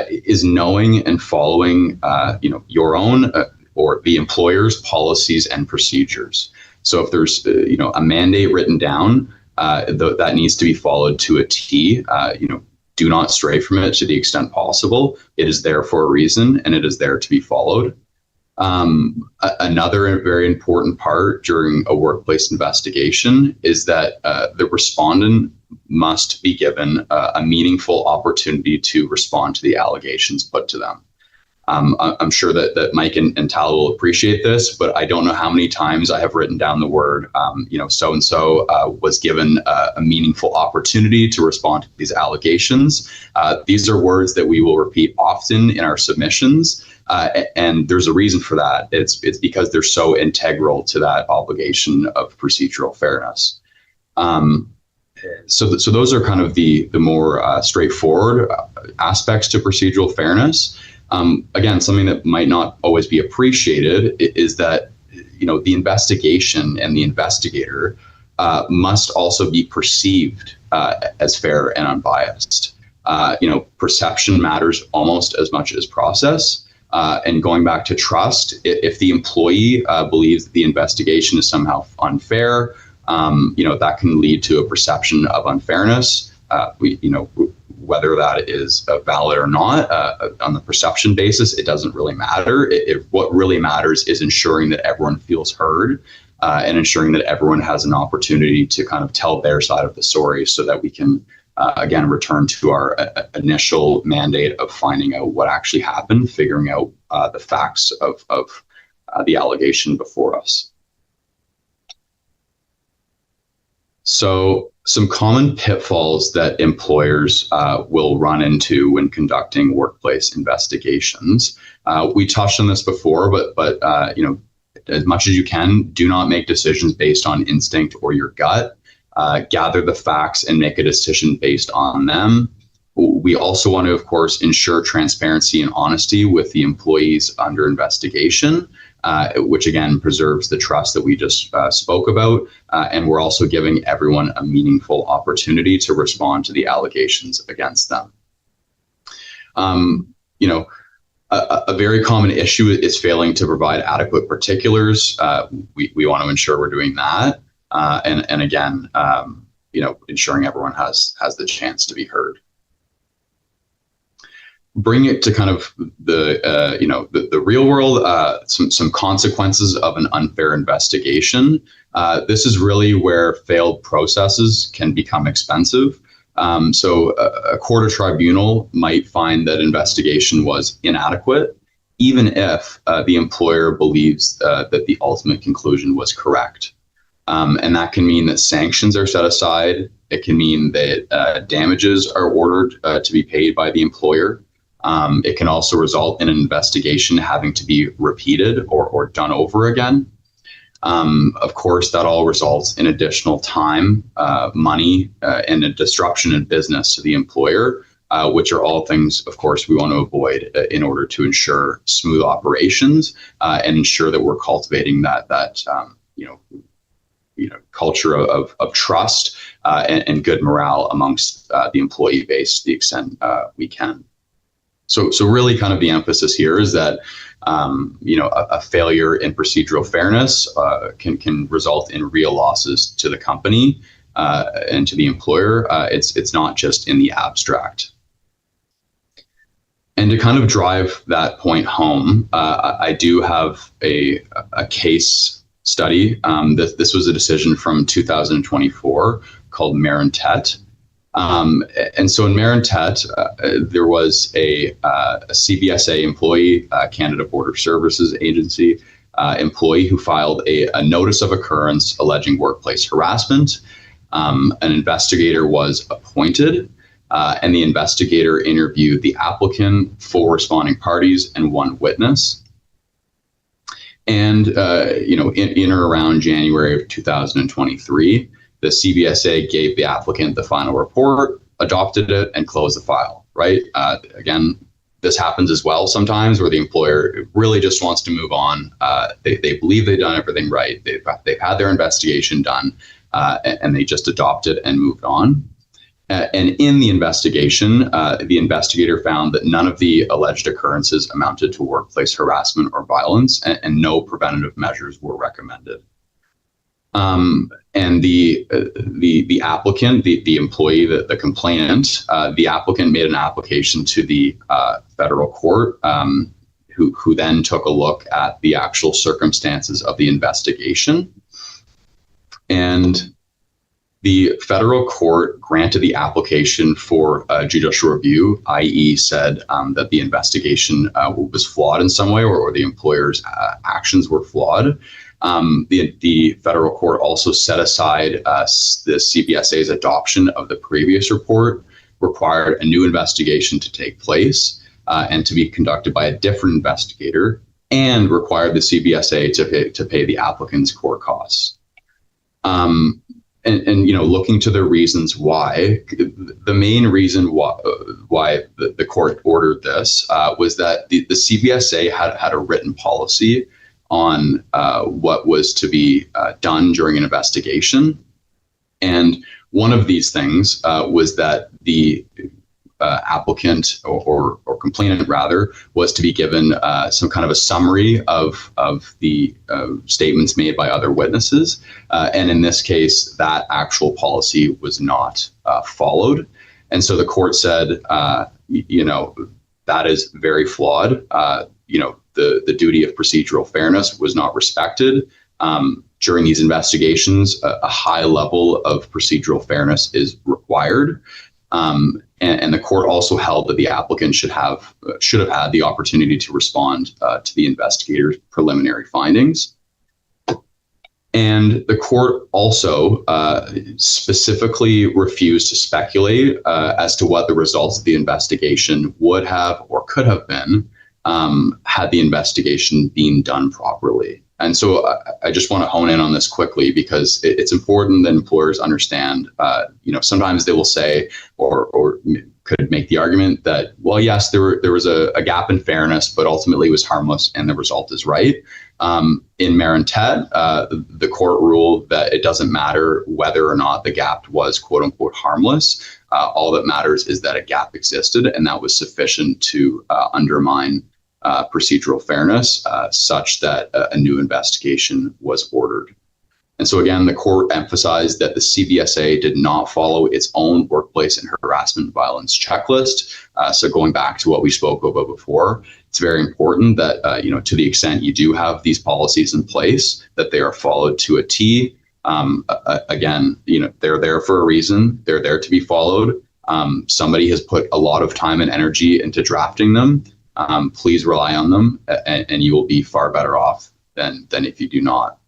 is knowing and following, your own or the employer's policies and procedures. So if there's, a mandate written down, that needs to be followed to a T. Do not stray from it to the extent possible. It is there for a reason, and it is there to be followed. Another very important part during a workplace investigation is that the respondent must be given a meaningful opportunity to respond to the allegations put to them. I'm sure that Mike and Tala will appreciate this, but I don't know how many times I have written down the word, so-and-so was given a meaningful opportunity to respond to these allegations. These are words that we will repeat often in our submissions, and there's a reason for that. It's because they're so integral to that obligation of procedural fairness. So those are kind of the more straightforward aspects to procedural fairness. Again, something that might not always be appreciated is that, the investigation and the investigator must also be perceived as fair and unbiased. Perception matters almost as much as process. And going back to trust, if the employee believes that the investigation is somehow unfair, that can lead to a perception of unfairness. Whether that is valid or not, on the perception basis, it doesn't really matter. What really matters is ensuring that everyone feels heard and ensuring that everyone has an opportunity to kind of tell their side of the story, so that we can, again, return to our initial mandate of finding out what actually happened, figuring out the facts of the allegation before us. So some common pitfalls that employers will run into when conducting workplace investigations. We touched on this before, but as much as you can, do not make decisions based on instinct or your gut. Gather the facts and make a decision based on them. We also want to, of course, ensure transparency and honesty with the employees under investigation, which again preserves the trust that we just spoke about. And we're also giving everyone a meaningful opportunity to respond to the allegations against them. A very common issue is failing to provide adequate particulars. We want to ensure we're doing that. And again, ensuring everyone has the chance to be heard. Bring it to kind of the real world, some consequences of an unfair investigation. This is really where failed processes can become expensive. So a court or tribunal might find that investigation was inadequate, even if the employer believes that the ultimate conclusion was correct. And that can mean that sanctions are set aside. It can mean that damages are ordered to be paid by the employer. It can also result in an investigation having to be repeated or done over again. Of course, that all results in additional time, money, and a disruption in business to the employer, which are all things, of course, we want to avoid in order to ensure smooth operations and ensure that we're cultivating that culture of trust and good morale amongst the employee base to the extent we can. So really kind of the emphasis here is that a failure in procedural fairness can result in real losses to the company and to the employer. It's not just in the abstract. And to kind of drive that point home, I do have a case study. This was a decision from 2024 called Marin-Tett. And so in Marin-Tett, there was a CBSA employee, Canada Border Services Agency employee, who filed a notice of occurrence alleging workplace harassment. An investigator was appointed, and the investigator interviewed the applicant, 4 responding parties, and 1 witness. And in or around January of 2023, the CBSA gave the applicant the final report, adopted it, and closed the file, right? Again, this happens as well sometimes where the employer really just wants to move on. They believe they've done everything right. They've had their investigation done, and they just adopt it and moved on. And in the investigation, the investigator found that none of the alleged occurrences amounted to workplace harassment or violence, and no preventative measures were recommended. And the applicant, the employee, the complainant, the applicant made an application to the federal court, who then took a look at the actual circumstances of the investigation. And the federal court granted the application for judicial review, i.e. said that the investigation was flawed in some way, or the employer's actions were flawed. The federal court also set aside the CBSA's adoption of the previous report, required a new investigation to take place and to be conducted by a different investigator, and required the CBSA to pay the applicant's court costs. And looking to the reasons why, the main reason why the court ordered this was that the CBSA had a written policy on what was to be done during an investigation. And one of these things was that the applicant or complainant rather was to be given some kind of a summary of the statements made by other witnesses. And in this case, that actual policy was not followed. And so the court said, that is very flawed. The duty of procedural fairness was not respected. During these investigations, a high level of procedural fairness is required. And the court also held that the applicant should have had the opportunity to respond to the investigator's preliminary findings. And the court also specifically refused to speculate as to what the results of the investigation would have or could have been had the investigation been done properly. And so I just want to hone in on this quickly because it's important that employers understand, sometimes they will say or could make the argument that, well, yes, there was a gap in fairness, but ultimately it was harmless and the result is right. In Marin-Tett, the court ruled that it doesn't matter whether or not the gap was quote unquote harmless. All that matters is that a gap existed, and that was sufficient to undermine procedural fairness such that a new investigation was ordered. And so again, the court emphasized that the CBSA did not follow its own workplace and harassment violence checklist. So going back to what we spoke about before, it's very important that, to the extent you do have these policies in place, that they are followed to a T Again, they're there for a reason. They're there to be followed. Somebody has put a lot of time and energy into drafting them. Please rely on them, and you will be far better off than if you do not.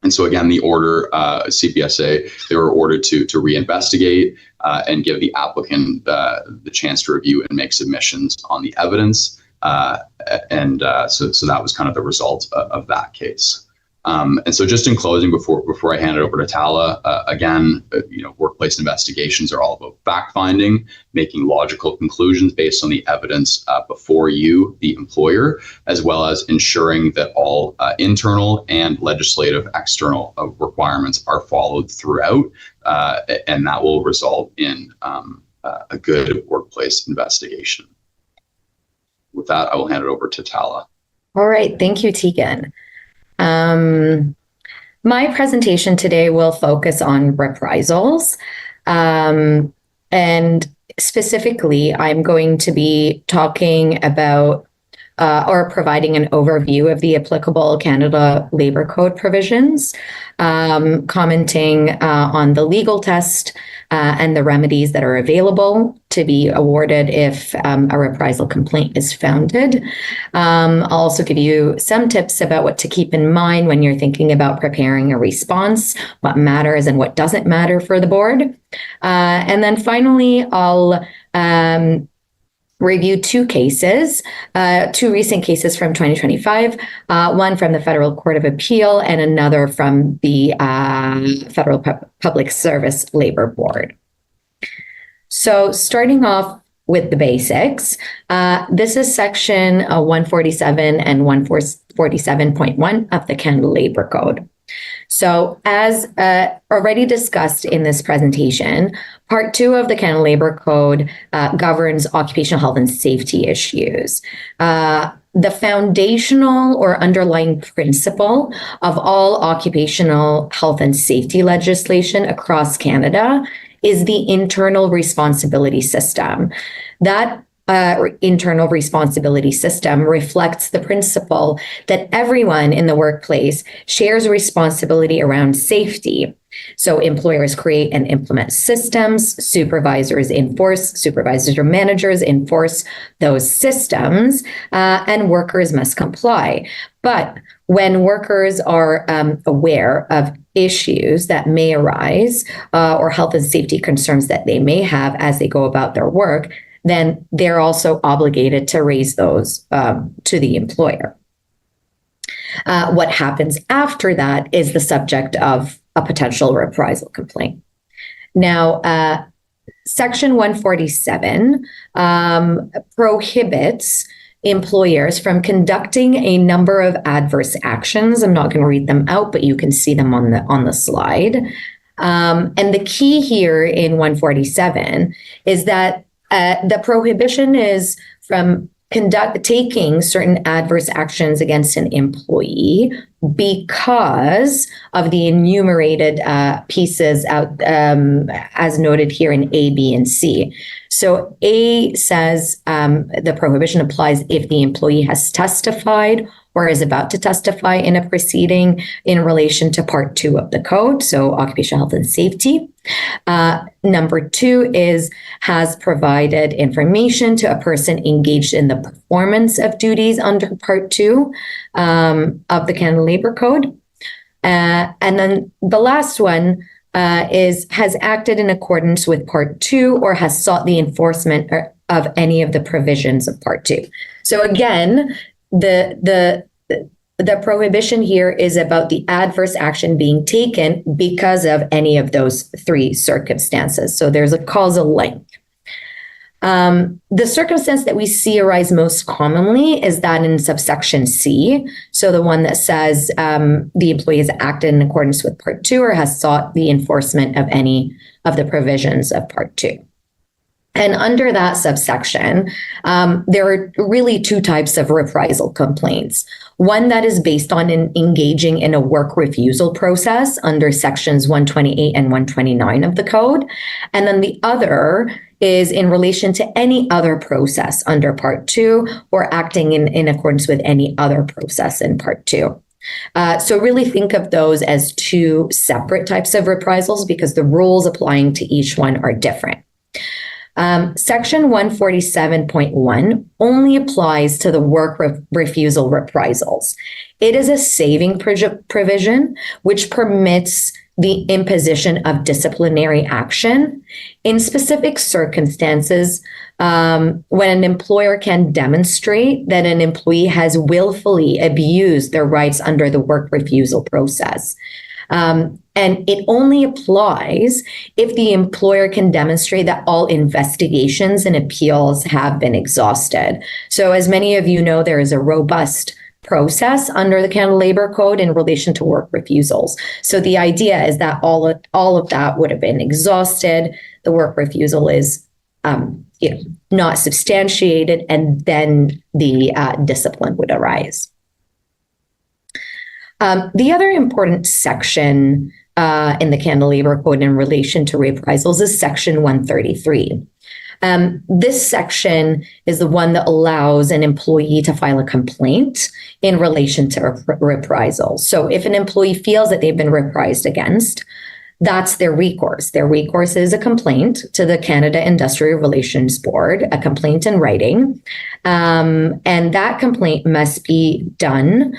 And so again, the order, CPSA, they were ordered to reinvestigate and give the applicant the chance to review and make submissions on the evidence. So that was kind of the result of that case. And so just in closing, before I hand it over to Tala, again, workplace investigations are all about fact-finding, making logical conclusions based on the evidence before you, the employer, as well as ensuring that all internal and legislative external requirements are followed throughout, and that will result in a good workplace investigation. With that, I will hand it over to Tala. All right, thank you, Tiegan. My presentation today will focus on reprisals. And specifically, I'm going to be talking about or providing an overview of the applicable Canada Labour Code provisions, commenting on the legal test and the remedies that are available to be awarded if a reprisal complaint is founded. I'll also give you some tips about what to keep in mind when you're thinking about preparing a response, what matters and what doesn't matter for the board. And then finally, I'll review two cases, two recent cases from 2025, one from the Federal Court of Appeal and another from the Federal Public Service Labor Board. So starting off with the basics, this is section 147 and 147.1 of the Canada Labour Code. So as already discussed in this presentation, Part 2 of the Canada Labour Code governs occupational health and safety issues. The foundational or underlying principle of all occupational health and safety legislation across Canada is the internal responsibility system. That internal responsibility system reflects the principle that everyone in the workplace shares responsibility around safety. So employers create and implement systems, supervisors or managers enforce those systems, and workers must comply. But when workers are aware of issues that may arise or health and safety concerns that they may have as they go about their work, then they're also obligated to raise those to the employer. What happens after that is the subject of a potential reprisal complaint. Now, Section 147 prohibits employers from conducting a number of adverse actions. I'm not going to read them out, but you can see them on the slide. And the key here in 147 is that the prohibition is from taking certain adverse actions against an employee because of the enumerated pieces out as noted here in A, B, and C. So A says the prohibition applies if the employee has testified or is about to testify in a proceeding in relation to Part 2 of the code, so occupational health and safety. Number 2 has provided information to a person engaged in the performance of duties under Part 2 of the Canada Labour Code. And then the last one has acted in accordance with Part 2 or has sought the enforcement of any of the provisions of Part 2. So again, the prohibition here is about the adverse action being taken because of any of those three circumstances. So there's a causal link. The circumstance that we see arise most commonly is that in subsection C. So the one that says the employee has acted in accordance with Part 2 or has sought the enforcement of any of the provisions of Part 2. And under that subsection, there are really two types of reprisal complaints. One that is based on engaging in a work refusal process under sections 128 and 129 of the code. And then the other is in relation to any other process under Part 2 or acting in accordance with any other process in Part 2. So really think of those as two separate types of reprisals because the rules applying to each one are different. Section 147.1 only applies to the work refusal reprisals. It is a saving provision which permits the imposition of disciplinary action in specific circumstances when an employer can demonstrate that an employee has willfully abused their rights under the work refusal process. And it only applies if the employer can demonstrate that all investigations and appeals have been exhausted. So as many of you know, there is a robust process under the Canada Labour Code in relation to work refusals. So the idea is that all of that would have been exhausted. The work refusal is not substantiated, and then the discipline would arise. The other important section in the Canada Labour Code in relation to reprisals is Section 133. This section is the one that allows an employee to file a complaint in relation to reprisal. So if an employee feels that they've been reprised against, that's their recourse. Their recourse is a complaint to the Canada Industrial Relations Board, a complaint in writing. And that complaint must be done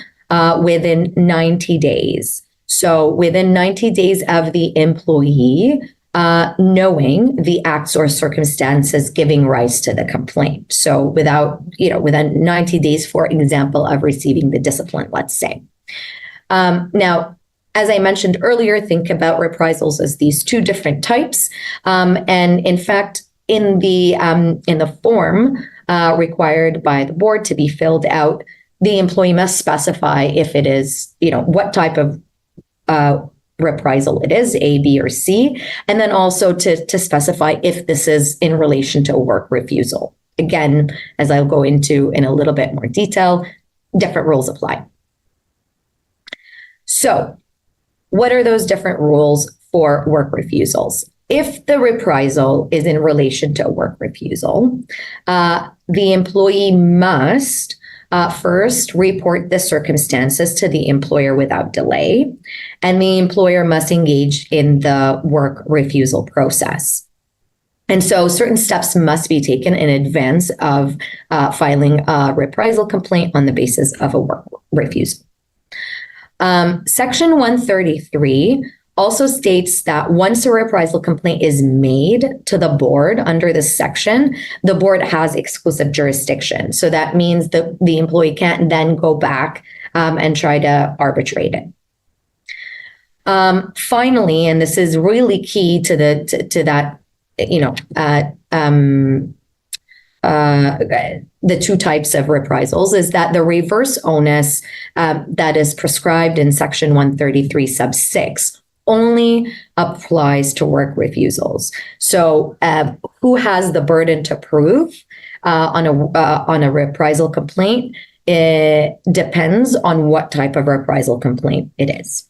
within 90 days. So within 90 days of the employee knowing the acts or circumstances giving rise to the complaint. So within 90 days, for example, of receiving the discipline, let's say. Now, as I mentioned earlier, think about reprisals as these two different types. And in fact, in the form required by the board to be filled out, the employee must specify if it is, what type of reprisal it is, A, B, or C, and then also to specify if this is in relation to a work refusal. Again, as I'll go into in a little bit more detail, different rules apply. So, what are those different rules for work refusals? If the reprisal is in relation to a work refusal, the employee must first report the circumstances to the employer without delay, and the employer must engage in the work refusal process. And so certain steps must be taken in advance of filing a reprisal complaint on the basis of a work refusal. Section 133 also states that once a reprisal complaint is made to the board under this section, the board has exclusive jurisdiction. So that means that the employee can't then go back and try to arbitrate it. Finally, and this is really key to that, the two types of reprisals, is that the reverse onus that is prescribed in Section 133 sub 6 only applies to work refusals. So who has the burden to prove on a reprisal complaint? It depends on what type of reprisal complaint it is.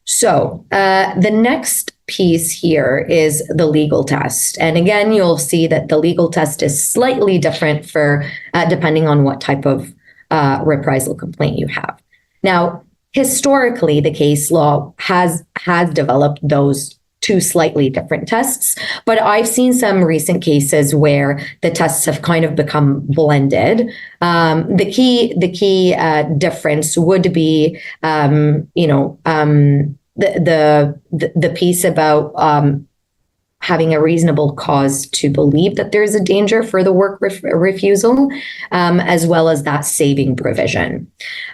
So the next piece here is the legal test. And again, you'll see that the legal test is slightly different for depending on what type of reprisal complaint you have. Now, historically, the case law has developed those two slightly different tests, but I've seen some recent cases where the tests have kind of become blended. The key difference would be, the piece about having a reasonable cause to believe that there's a danger for the work refusal, as well as that saving provision.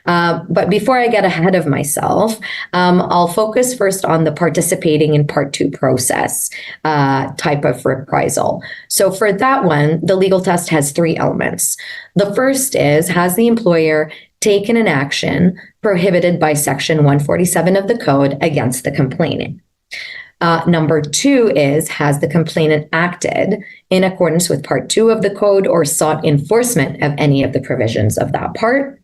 But before I get ahead of myself, I'll focus first on the participating in Part 2 process type of reprisal. So for that one, the legal test has three elements. The first is, has the employer taken an action prohibited by Section 147 of the Code against the complainant? Number two is, has the complainant acted in accordance with Part 2 of the Code or sought enforcement of any of the provisions of that part?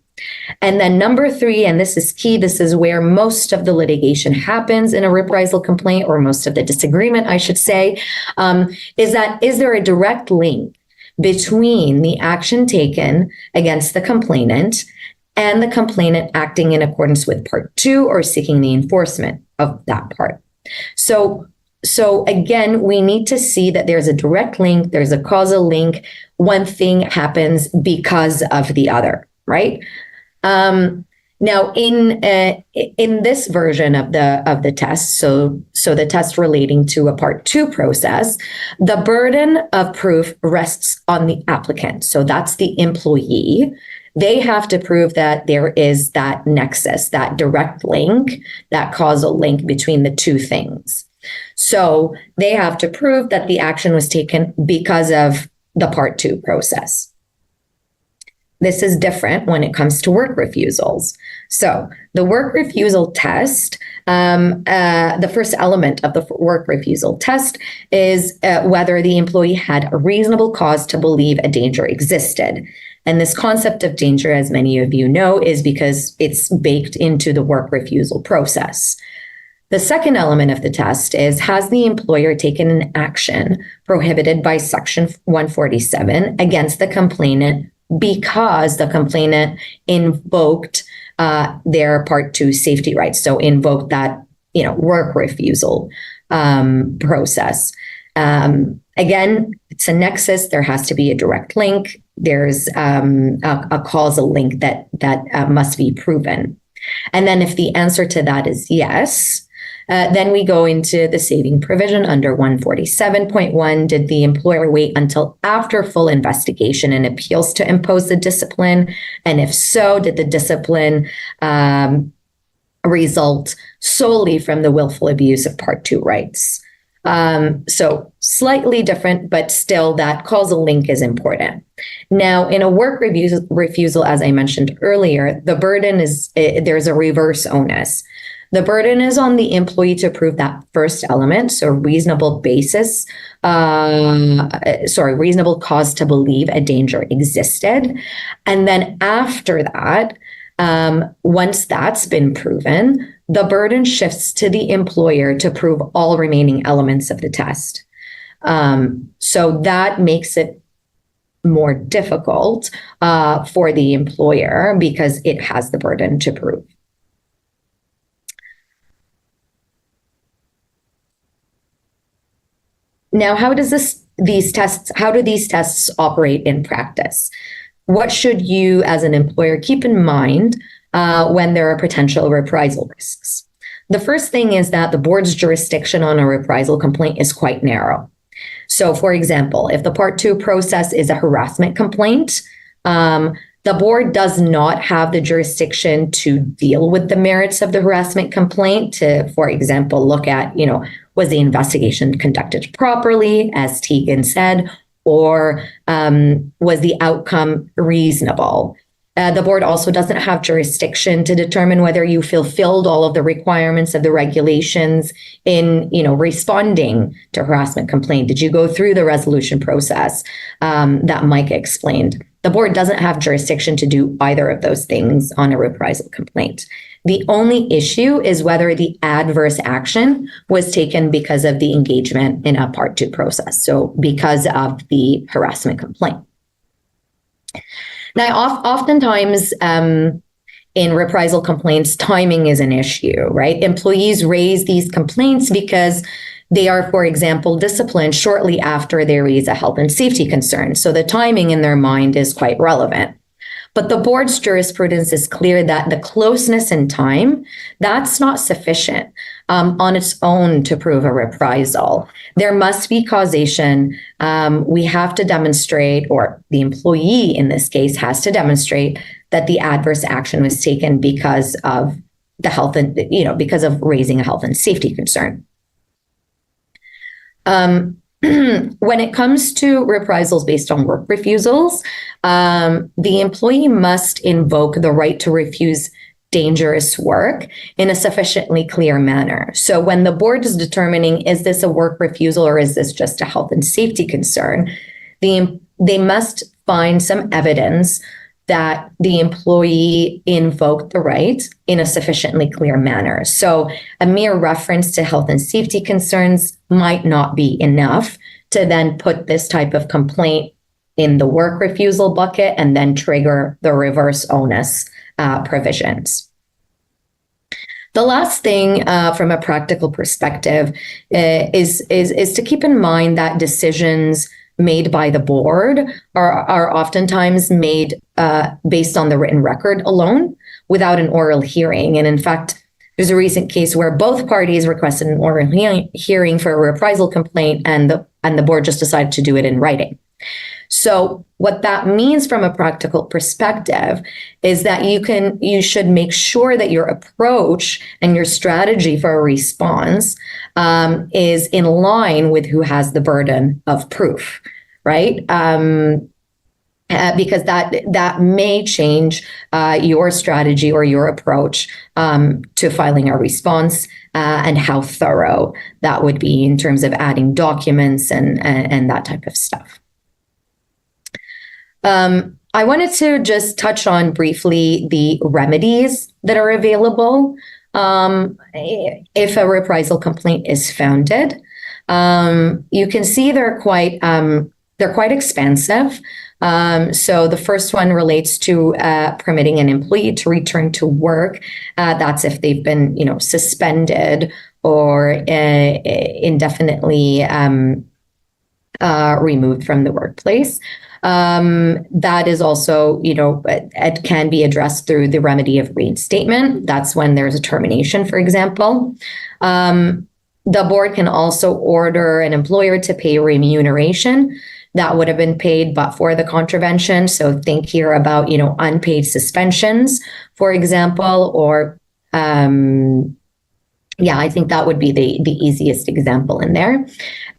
And then number three, and this is key, this is where most of the litigation happens in a reprisal complaint, or most of the disagreement, I should say, is there a direct link between the action taken against the complainant and the complainant acting in accordance with Part 2 or seeking the enforcement of that part. So again, we need to see that there's a direct link, there's a causal link. One thing happens because of the other, right? Now, in this version of the test, so the test relating to a Part 2 process, the burden of proof rests on the applicant. So that's the employee. They have to prove that there is that nexus, that direct link, that causal link between the two things. So they have to prove that the action was taken because of the Part 2 process. This is different when it comes to work refusals. So the work refusal test, the first element of the work refusal test is whether the employee had a reasonable cause to believe a danger existed. And this concept of danger, as many of you know, is because it's baked into the work refusal process. The second element of the test is, has the employer taken an action prohibited by Section 147 against the complainant because the complainant invoked their Part 2 safety rights, so invoked that work refusal process. Again, it's a nexus. There has to be a direct link. There's a causal link that must be proven. And then if the answer to that is yes, then we go into the saving provision under 147.1. Did the employer wait until after full investigation and appeals to impose the discipline? And if so, did the discipline result solely from the willful abuse of Part 2 rights? So slightly different, but still that causal link is important. Now, in a work refusal, as I mentioned earlier, the burden is, there's a reverse onus. The burden is on the employee to prove that first element, so reasonable cause to believe a danger existed. And then after that, once that's been proven, the burden shifts to the employer to prove all remaining elements of the test. So that makes it more difficult for the employer because it has the burden to prove. Now, how do these tests operate in practice? What should you as an employer keep in mind when there are potential reprisal risks? The first thing is that the board's jurisdiction on a reprisal complaint is quite narrow. So, for example, if the Part 2 process is a harassment complaint, the board does not have the jurisdiction to deal with the merits of the harassment complaint to, for example, look at, was the investigation conducted properly, as Tiegan said, or was the outcome reasonable? The board also doesn't have jurisdiction to determine whether you fulfilled all of the requirements of the regulations in, responding to harassment complaint. Did you go through the resolution process that Micah explained? The board doesn't have jurisdiction to do either of those things on a reprisal complaint. The only issue is whether the adverse action was taken because of the engagement in a Part 2 process, so because of the harassment complaint. Now, oftentimes in reprisal complaints, timing is an issue, right? Employees raise these complaints because they are, for example, disciplined shortly after they raise a health and safety concern. So the timing in their mind is quite relevant. But the board's jurisprudence is clear that the closeness in time, that's not sufficient on its own to prove a reprisal. There must be causation. We have to demonstrate, or the employee in this case has to demonstrate that the adverse action was taken because of the health and, because of raising a health and safety concern. When it comes to reprisals based on work refusals, the employee must invoke the right to refuse dangerous work in a sufficiently clear manner. So when the board is determining, is this a work refusal or is this just a health and safety concern, they must find some evidence that the employee invoked the right in a sufficiently clear manner. So a mere reference to health and safety concerns might not be enough to then put this type of complaint in the work refusal bucket and then trigger the reverse onus provisions. The last thing from a practical perspective is to keep in mind that decisions made by the board are oftentimes made based on the written record alone without an oral hearing. And in fact, there's a recent case where both parties requested an oral hearing for a reprisal complaint, and the board just decided to do it in writing. So what that means from a practical perspective is that you should make sure that your approach and your strategy for a response is in line with who has the burden of proof, right? Because that may change your strategy or your approach to filing a response and how thorough that would be in terms of adding documents and that type of stuff. I wanted to just touch on briefly the remedies that are available if a reprisal complaint is founded. You can see they're quite expansive. So the first one relates to permitting an employee to return to work. That's if they've been, suspended or indefinitely removed from the workplace. That is also, it can be addressed through the remedy of reinstatement. That's when there's a termination, for example. The board can also order an employer to pay remuneration that would have been paid but for the contravention. So think here about, unpaid suspensions, for example, or I think that would be the easiest example in there.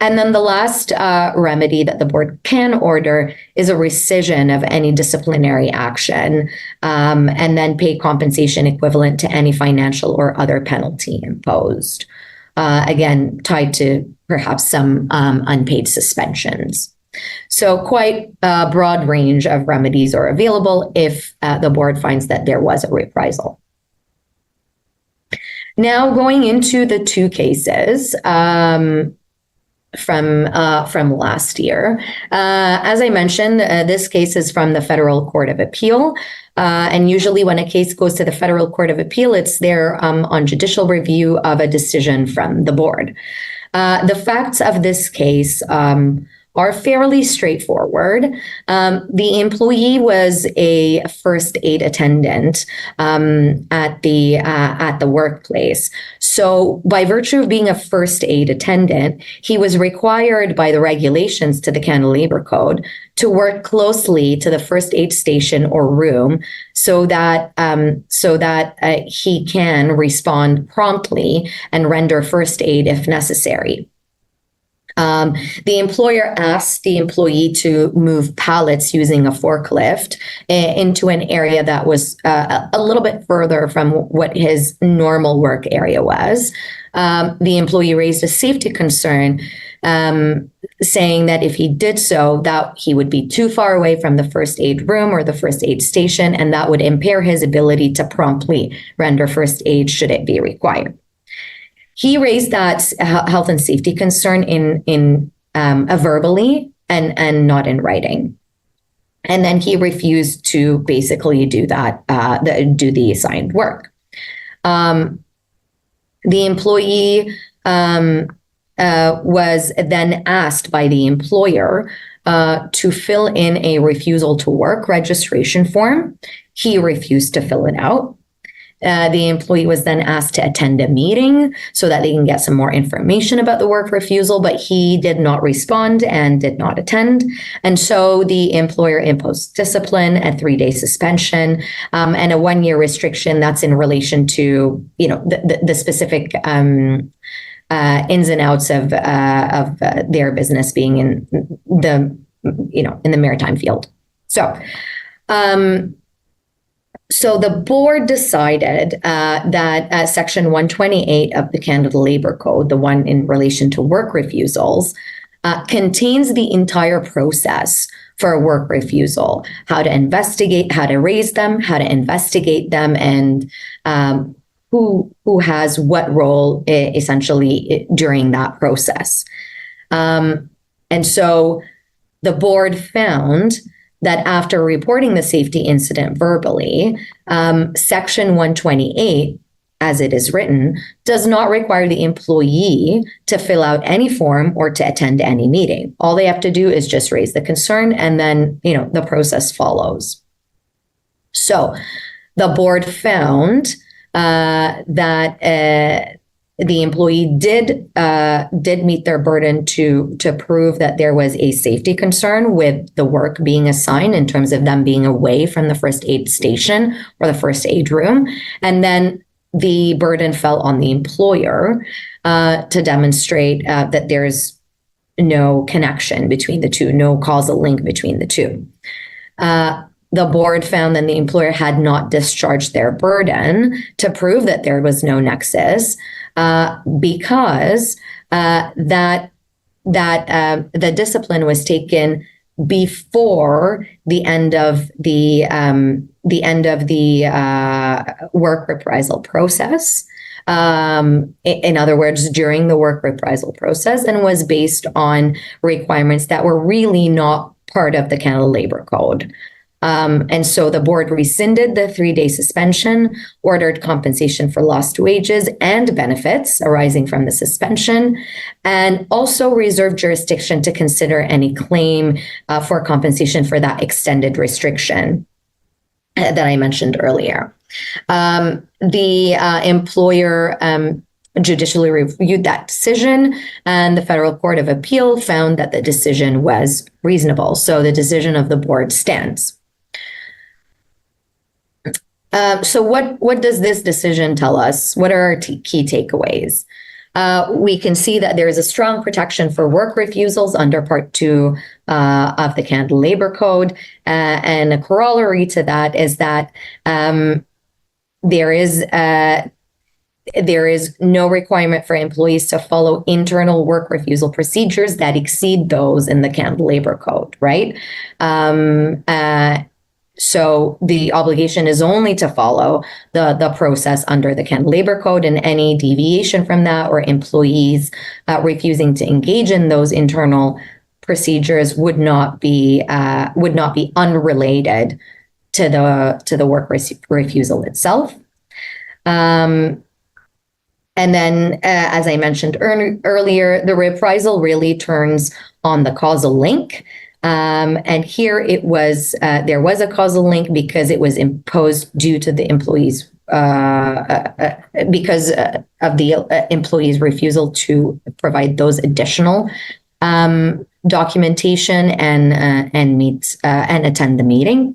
And then the last remedy that the board can order is a rescission of any disciplinary action, and then pay compensation equivalent to any financial or other penalty imposed. Again, tied to perhaps some unpaid suspensions. So quite a broad range of remedies are available if the board finds that there was a reprisal. Now going into the two cases from last year. As I mentioned, this case is from the Federal Court of Appeal. And usually when a case goes to the Federal Court of Appeal, it's there on judicial review of a decision from the board. The facts of this case are fairly straightforward. The employee was a first aid attendant at the workplace. So by virtue of being a first aid attendant, he was required by the regulations to the Canada Labor Code to work closely to the first aid station or room so that he can respond promptly and render first aid if necessary. The employer asked the employee to move pallets using a forklift into an area that was a little bit further from what his normal work area was. The employee raised a safety concern, saying that if he did so, that he would be too far away from the first aid room or the first aid station, and that would impair his ability to promptly render first aid should it be required. He raised that health and safety concern in verbally and not in writing. And then he refused to basically do that, do the assigned work. The employee was then asked by the employer to fill in a refusal to work registration form. He refused to fill it out. The employee was then asked to attend a meeting so that they can get some more information about the work refusal, but he did not respond and did not attend. And so the employer imposed discipline, a 3-day suspension, and a 1-year restriction that's in relation to, the specific ins and outs of their business being in the maritime field. So the board decided that Section 128 of the Canada Labor Code, the one in relation to work refusals, contains the entire process for a work refusal, how to investigate, how to raise them, how to investigate them, and who has what role essentially during that process. And so the board found that after reporting the safety incident verbally, Section 128, as it is written, does not require the employee to fill out any form or to attend any meeting. All they have to do is just raise the concern, and then, the process follows. So the board found that the employee did meet their burden to prove that there was a safety concern with the work being assigned in terms of them being away from the first aid station or the first aid room. And then the burden fell on the employer to demonstrate that there's no connection between the two, no causal link between the two. The board found that the employer had not discharged their burden to prove that there was no nexus because the discipline was taken before the end of the work reprisal process. In other words, during the work reprisal process, and was based on requirements that were really not part of the Canada Labor Code. And so the board rescinded the 3-day suspension, ordered compensation for lost wages and benefits arising from the suspension, and also reserved jurisdiction to consider any claim for compensation for that extended restriction that I mentioned earlier. The employer judicially reviewed that decision, and the Federal Court of Appeal found that the decision was reasonable. So the decision of the board stands. So what does this decision tell us? What are our key takeaways? We can see that there is a strong protection for work refusals under Part 2 of the Canada Labor Code. And a corollary to that is that there is no requirement for employees to follow internal work refusal procedures that exceed those in the Canada Labor Code, right? So the obligation is only to follow the process under the Canada Labor Code, and any deviation from that or employees refusing to engage in those internal procedures would not be unrelated to the work refusal itself. And then, as I mentioned earlier, the reprisal really turns on the causal link. And here it was, there was a causal link because it was imposed due to the employees, because of the employee's refusal to provide those additional documentation and meet and attend the meeting.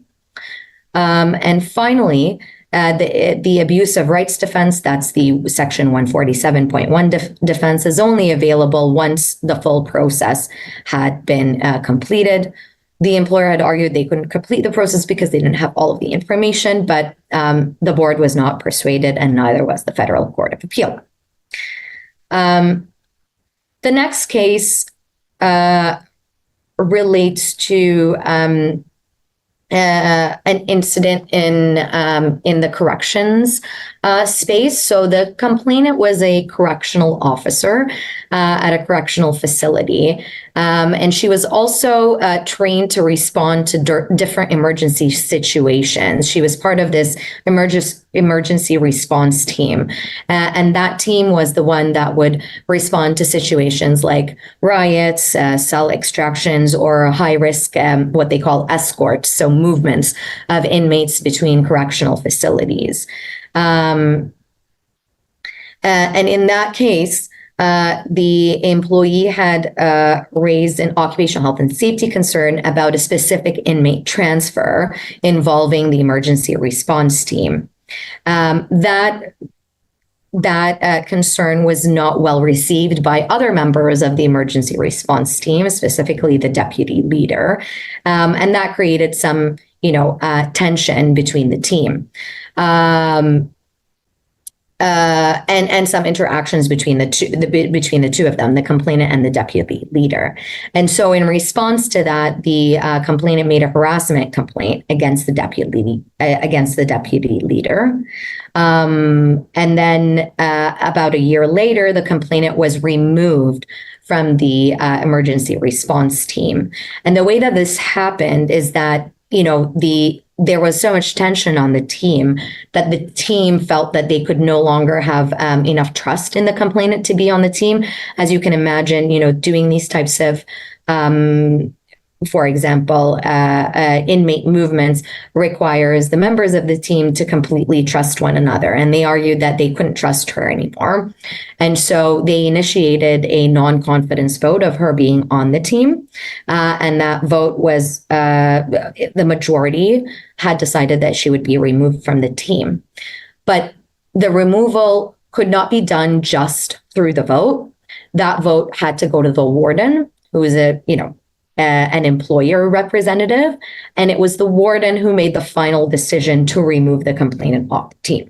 And finally, the abuse of rights defense, that's the Section 147.1 defense, is only available once the full process had been completed. The employer had argued they couldn't complete the process because they didn't have all of the information, but the board was not persuaded, and neither was the Federal Court of Appeal. The next case relates to an incident in the corrections space. So the complainant was a correctional officer at a correctional facility, and she was also trained to respond to different emergency situations. She was part of this emergency response team, and that team was the one that would respond to situations like riots, cell extractions, or high risk, what they call escorts, so movements of inmates between correctional facilities. And in that case, the employee had raised an occupational health and safety concern about a specific inmate transfer involving the emergency response team. That concern was not well received by other members of the emergency response team, specifically the deputy leader, and that created some, tension between the team. And some interactions between the two of them, the complainant and the deputy leader. And so in response to that, the complainant made a harassment complaint against the deputy leader. And then about a year later, the complainant was removed from the emergency response team. And the way that this happened is that there was so much tension on the team that the team felt that they could no longer have enough trust in the complainant to be on the team. As you can imagine, doing these types of for example, inmate movements requires the members of the team to completely trust one another. And they argued that they couldn't trust her anymore. And so they initiated a non-confidence vote of her being on the team. And that vote was the majority had decided that she would be removed from the team. But the removal could not be done just through the vote. That vote had to go to the warden, who is an employer representative, and it was the warden who made the final decision to remove the complainant off the team.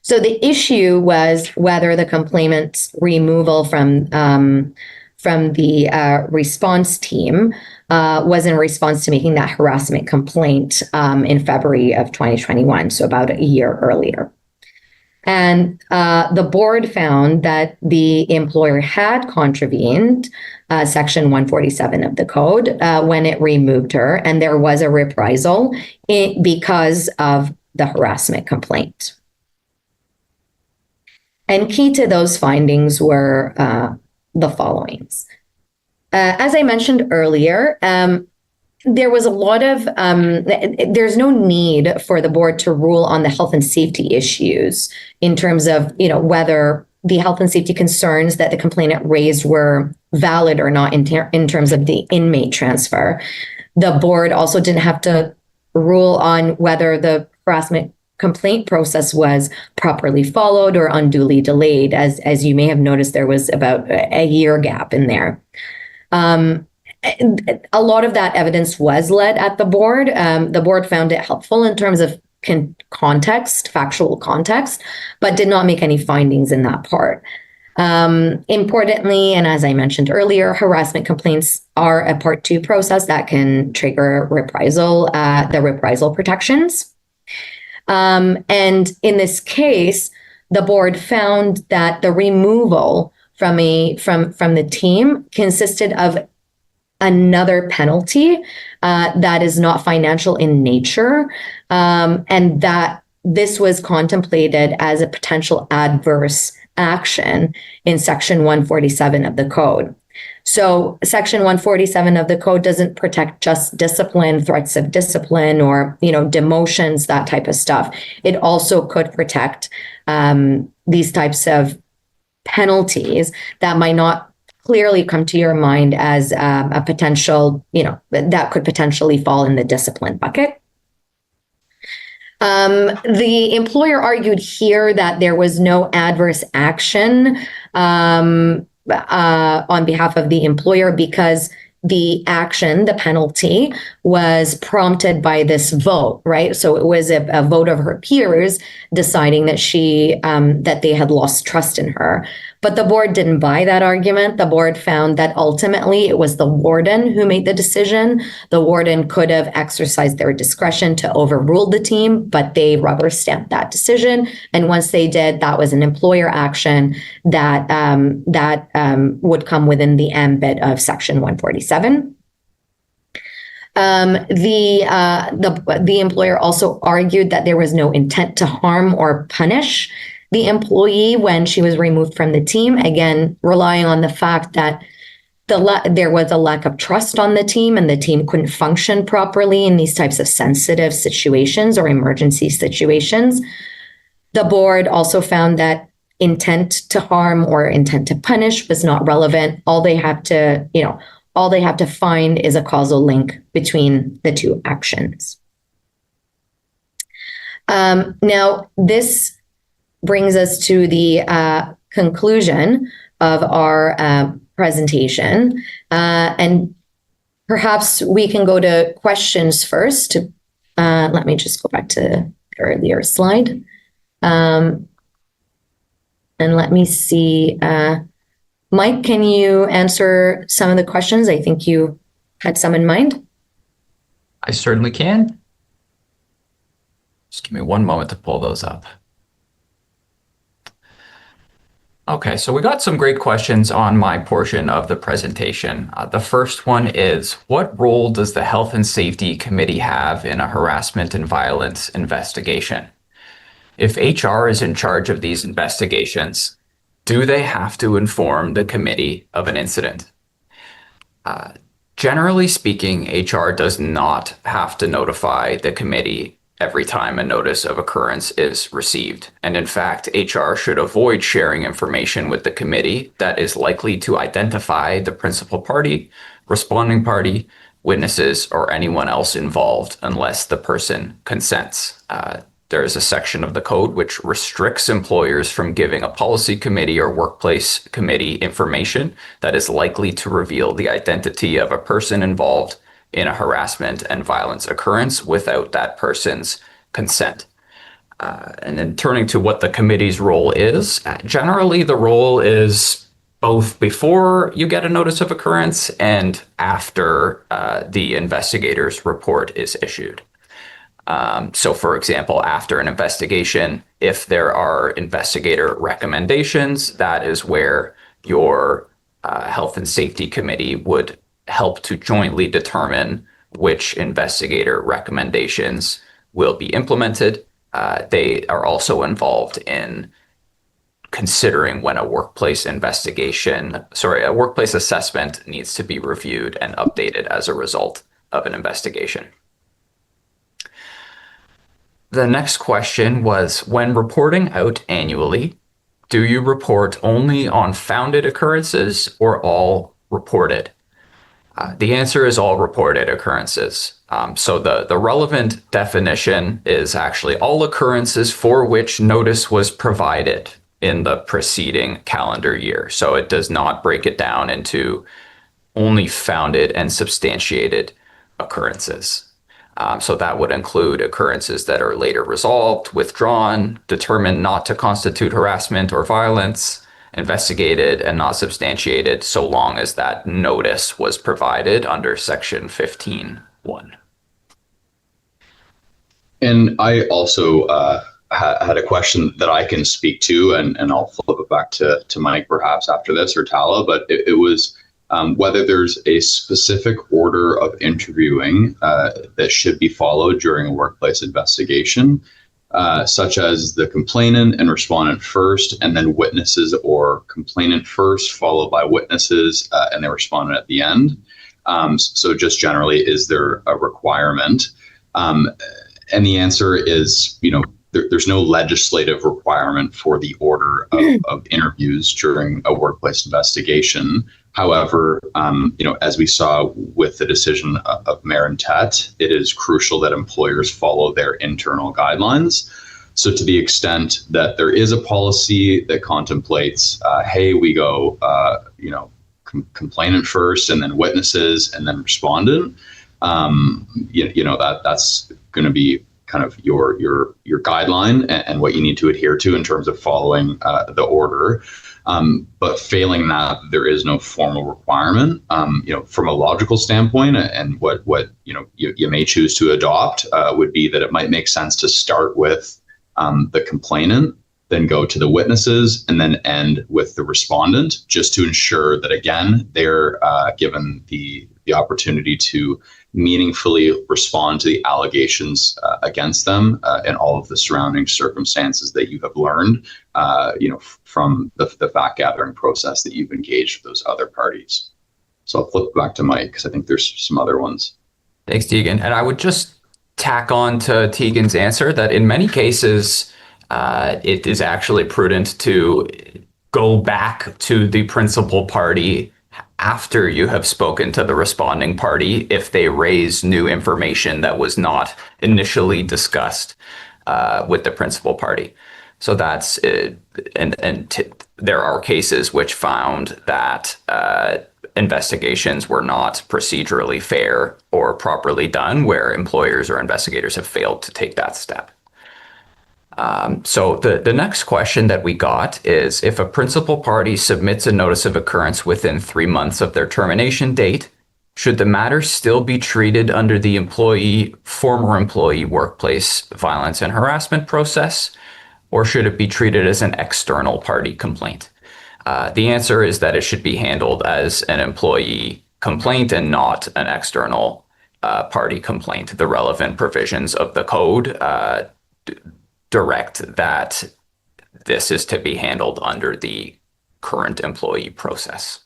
So the issue was whether the complainant's removal from the response team was in response to making that harassment complaint in February of 2021, so about a year earlier. And the board found that the employer had contravened Section 147 of the code when it removed her, and there was a reprisal because of the harassment complaint. And key to those findings were the followings. As I mentioned earlier, there was a lot of, there's no need for the board to rule on the health and safety issues in terms of, whether the health and safety concerns that the complainant raised were valid or not in terms of the inmate transfer. The board also didn't have to rule on whether the harassment complaint process was properly followed or unduly delayed. As you may have noticed, there was about a year gap in there. A lot of that evidence was led at the board. The board found it helpful in terms of factual context, but did not make any findings in that part. Importantly, and as I mentioned earlier, harassment complaints are a Part 2 process that can trigger reprisal, the reprisal protections. And in this case, the board found that the removal from the team consisted of another penalty that is not financial in nature, and that this was contemplated as a potential adverse action in Section 147 of the code. So Section 147 of the code doesn't protect just discipline, threats of discipline, or demotions, that type of stuff. It also could protect these types of penalties that might not clearly come to your mind as a potential, that could potentially fall in the discipline bucket. The employer argued here that there was no adverse action on behalf of the employer because the action, the penalty, was prompted by this vote, right? So it was a vote of her peers deciding that that they had lost trust in her. But the board didn't buy that argument. The board found that ultimately it was the warden who made the decision. The warden could have exercised their discretion to overrule the team, but they rubber stamped that decision. And once they did, that was an employer action that would come within the ambit of Section 147. The employer also argued that there was no intent to harm or punish the employee when she was removed from the team, again, relying on the fact that there was a lack of trust on the team and the team couldn't function properly in these types of sensitive situations or emergency situations. The board also found that intent to harm or intent to punish was not relevant. All they have to find is a causal link between the two actions. Now, this brings us to the conclusion of our presentation. And perhaps we can go to questions first. Let me just go back to the earlier slide. And let me see. Mike, can you answer some of the questions? I think you had some in mind. I certainly can. Just give me one moment to pull those up. Okay, so we got some great questions on my portion of the presentation. The first one is, what role does the Health and Safety Committee have in a harassment and violence investigation? If HR is in charge of these investigations, do they have to inform the committee of an incident? Generally speaking, HR does not have to notify the committee every time a notice of occurrence is received. And in fact, HR should avoid sharing information with the committee that is likely to identify the principal party, responding party, witnesses, or anyone else involved unless the person consents. There is a section of the code which restricts employers from giving a policy committee or workplace committee information that is likely to reveal the identity of a person involved in a harassment and violence occurrence without that person's consent. And then turning to what the committee's role is, generally the role is both before you get a notice of occurrence and after the investigator's report is issued. So for example, after an investigation, if there are investigator recommendations, that is where your health and safety committee would help to jointly determine which investigator recommendations will be implemented. They are also involved in considering when a workplace assessment needs to be reviewed and updated as a result of an investigation. The next question was, when reporting out annually, do you report only on founded occurrences or all reported? The answer is all reported occurrences. So the relevant definition is actually all occurrences for which notice was provided in the preceding calendar year. So it does not break it down into only founded and substantiated occurrences. So that would include occurrences that are later resolved, withdrawn, determined not to constitute harassment or violence, investigated and not substantiated, so long as that notice was provided under Section 15(1). And I also had a question that I can speak to, and I'll flip it back to Mike perhaps after this, or Tala, but it was whether there's a specific order of interviewing that should be followed during a workplace investigation, such as the complainant and respondent first, and then witnesses, or complainant first, followed by witnesses, and the respondent at the end. So just generally, is there a requirement? And the answer is, there's no legislative requirement for the order of interviews during a workplace investigation. However, as we saw with the decision of Mayor and Tet, it is crucial that employers follow their internal guidelines. So to the extent that there is a policy that contemplates, hey, we go, complainant first, and then witnesses, and then respondent, that's going to be kind of your guideline and what you need to adhere to in terms of following the order. But failing that, there is no formal requirement. From a logical standpoint, and what you may choose to adopt would be that it might make sense to start with the complainant, then go to the witnesses, and then end with the respondent, just to ensure that, again, they're given the opportunity to meaningfully respond to the allegations against them and all of the surrounding circumstances that you have learned, from the fact gathering process that you've engaged with those other parties. So I'll flip back to Mike because I think there's some other ones. Thanks, Tiegan. And I would just tack on to Tiegan's answer that in many cases, it is actually prudent to go back to the principal party after you have spoken to the responding party if they raise new information that was not initially discussed with the principal party. So that's there are cases which found that investigations were not procedurally fair or properly done, where employers or investigators have failed to take that step. So the next question that we got is, if a principal party submits a notice of occurrence within 3 months of their termination date, should the matter still be treated under the former employee workplace violence and harassment process, or should it be treated as an external party complaint? The answer is that it should be handled as an employee complaint and not an external party complaint. The relevant provisions of the code direct that this is to be handled under the current employee process.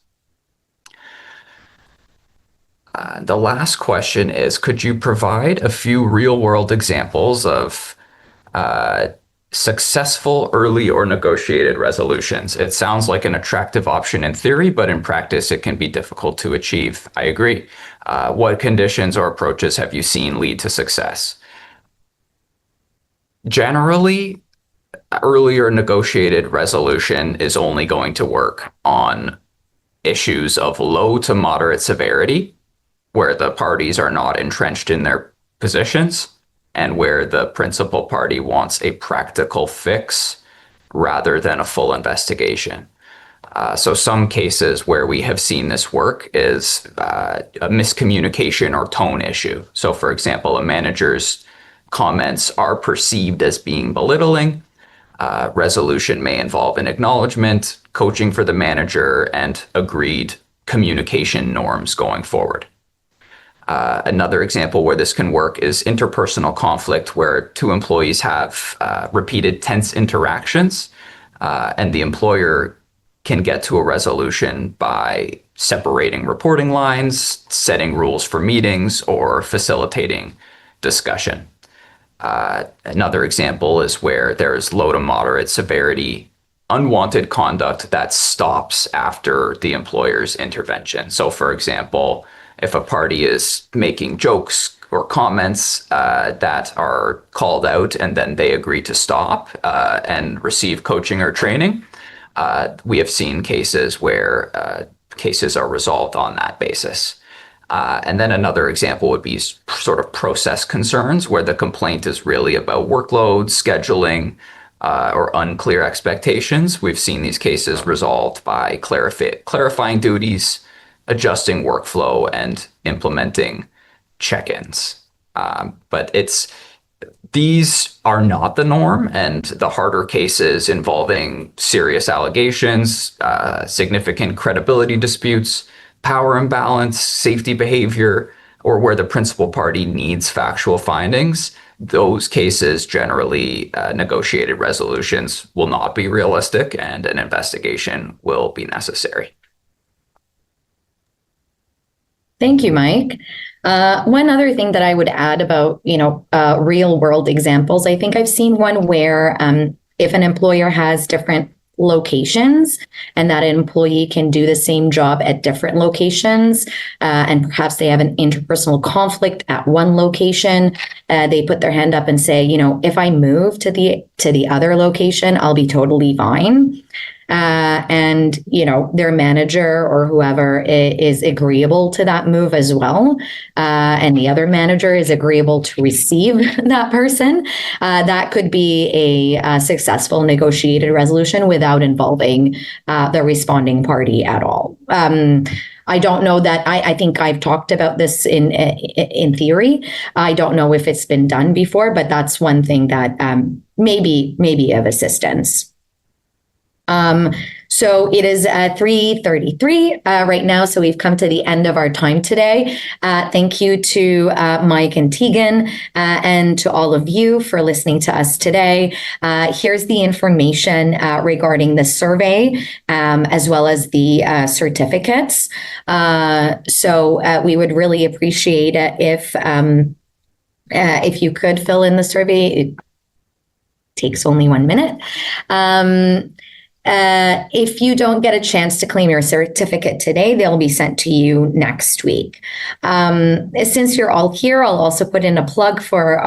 The last question is, could you provide a few real-world examples of successful early or negotiated resolutions? It sounds like an attractive option in theory, but in practice it can be difficult to achieve. I agree. What conditions or approaches have you seen lead to success? Generally, earlier negotiated resolution is only going to work on issues of low to moderate severity, where the parties are not entrenched in their positions and where the principal party wants a practical fix rather than a full investigation. So some cases where we have seen this work is a miscommunication or tone issue. So for example, a manager's comments are perceived as being belittling. Resolution may involve an acknowledgement, coaching for the manager, and agreed communication norms going forward. Another example where this can work is interpersonal conflict, where two employees have repeated tense interactions, and the employer can get to a resolution by separating reporting lines, setting rules for meetings, or facilitating discussion. Another example is where there is low to moderate severity unwanted conduct that stops after the employer's intervention. So for example, if a party is making jokes or comments that are called out and then they agree to stop and receive coaching or training, we have seen cases where cases are resolved on that basis. And then another example would be sort of process concerns, where the complaint is really about workload, scheduling, or unclear expectations. We've seen these cases resolved by clarifying duties, adjusting workflow, and implementing check-ins. But these are not the norm, and the harder cases involving serious allegations, significant credibility disputes, power imbalance, safety behavior, or where the principal party needs factual findings, those cases generally negotiated resolutions will not be realistic and an investigation will be necessary. Thank you, Mike. One other thing that I would add about, real world examples, I think I've seen one where if an employer has different locations and that an employee can do the same job at different locations, and perhaps they have an interpersonal conflict at one location, they put their hand up and say, if I move to the other location, I'll be totally fine. And their manager or whoever is agreeable to that move as well, and the other manager is agreeable to receive that person, that could be a successful negotiated resolution without involving the responding party at all. I don't know that I think I've talked about this in theory. I don't know if it's been done before, but that's one thing that may be of assistance. So it is 3:33 right now, so we've come to the end of our time today. Thank you to Mike and Tiegan, and to all of you for listening to us today. Here's the information regarding the survey, as well as the certificates. So we would really appreciate it if you could fill in the survey. It takes only 1 minute. If you don't get a chance to claim your certificate today, they'll be sent to you next week. Since you're all here, I'll also put in a plug for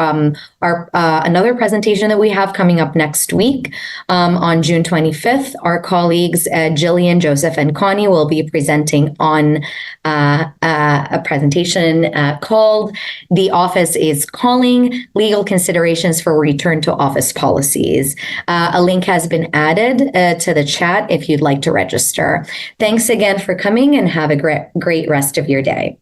our another presentation that we have coming up next week. On June 25th, our colleagues Jillian, Joseph, and Connie will be presenting on a presentation called "The Office is Calling: Legal Considerations for Return to Office Policies." A link has been added to the chat if you'd like to register. Thanks again for coming, and have a great rest of your day.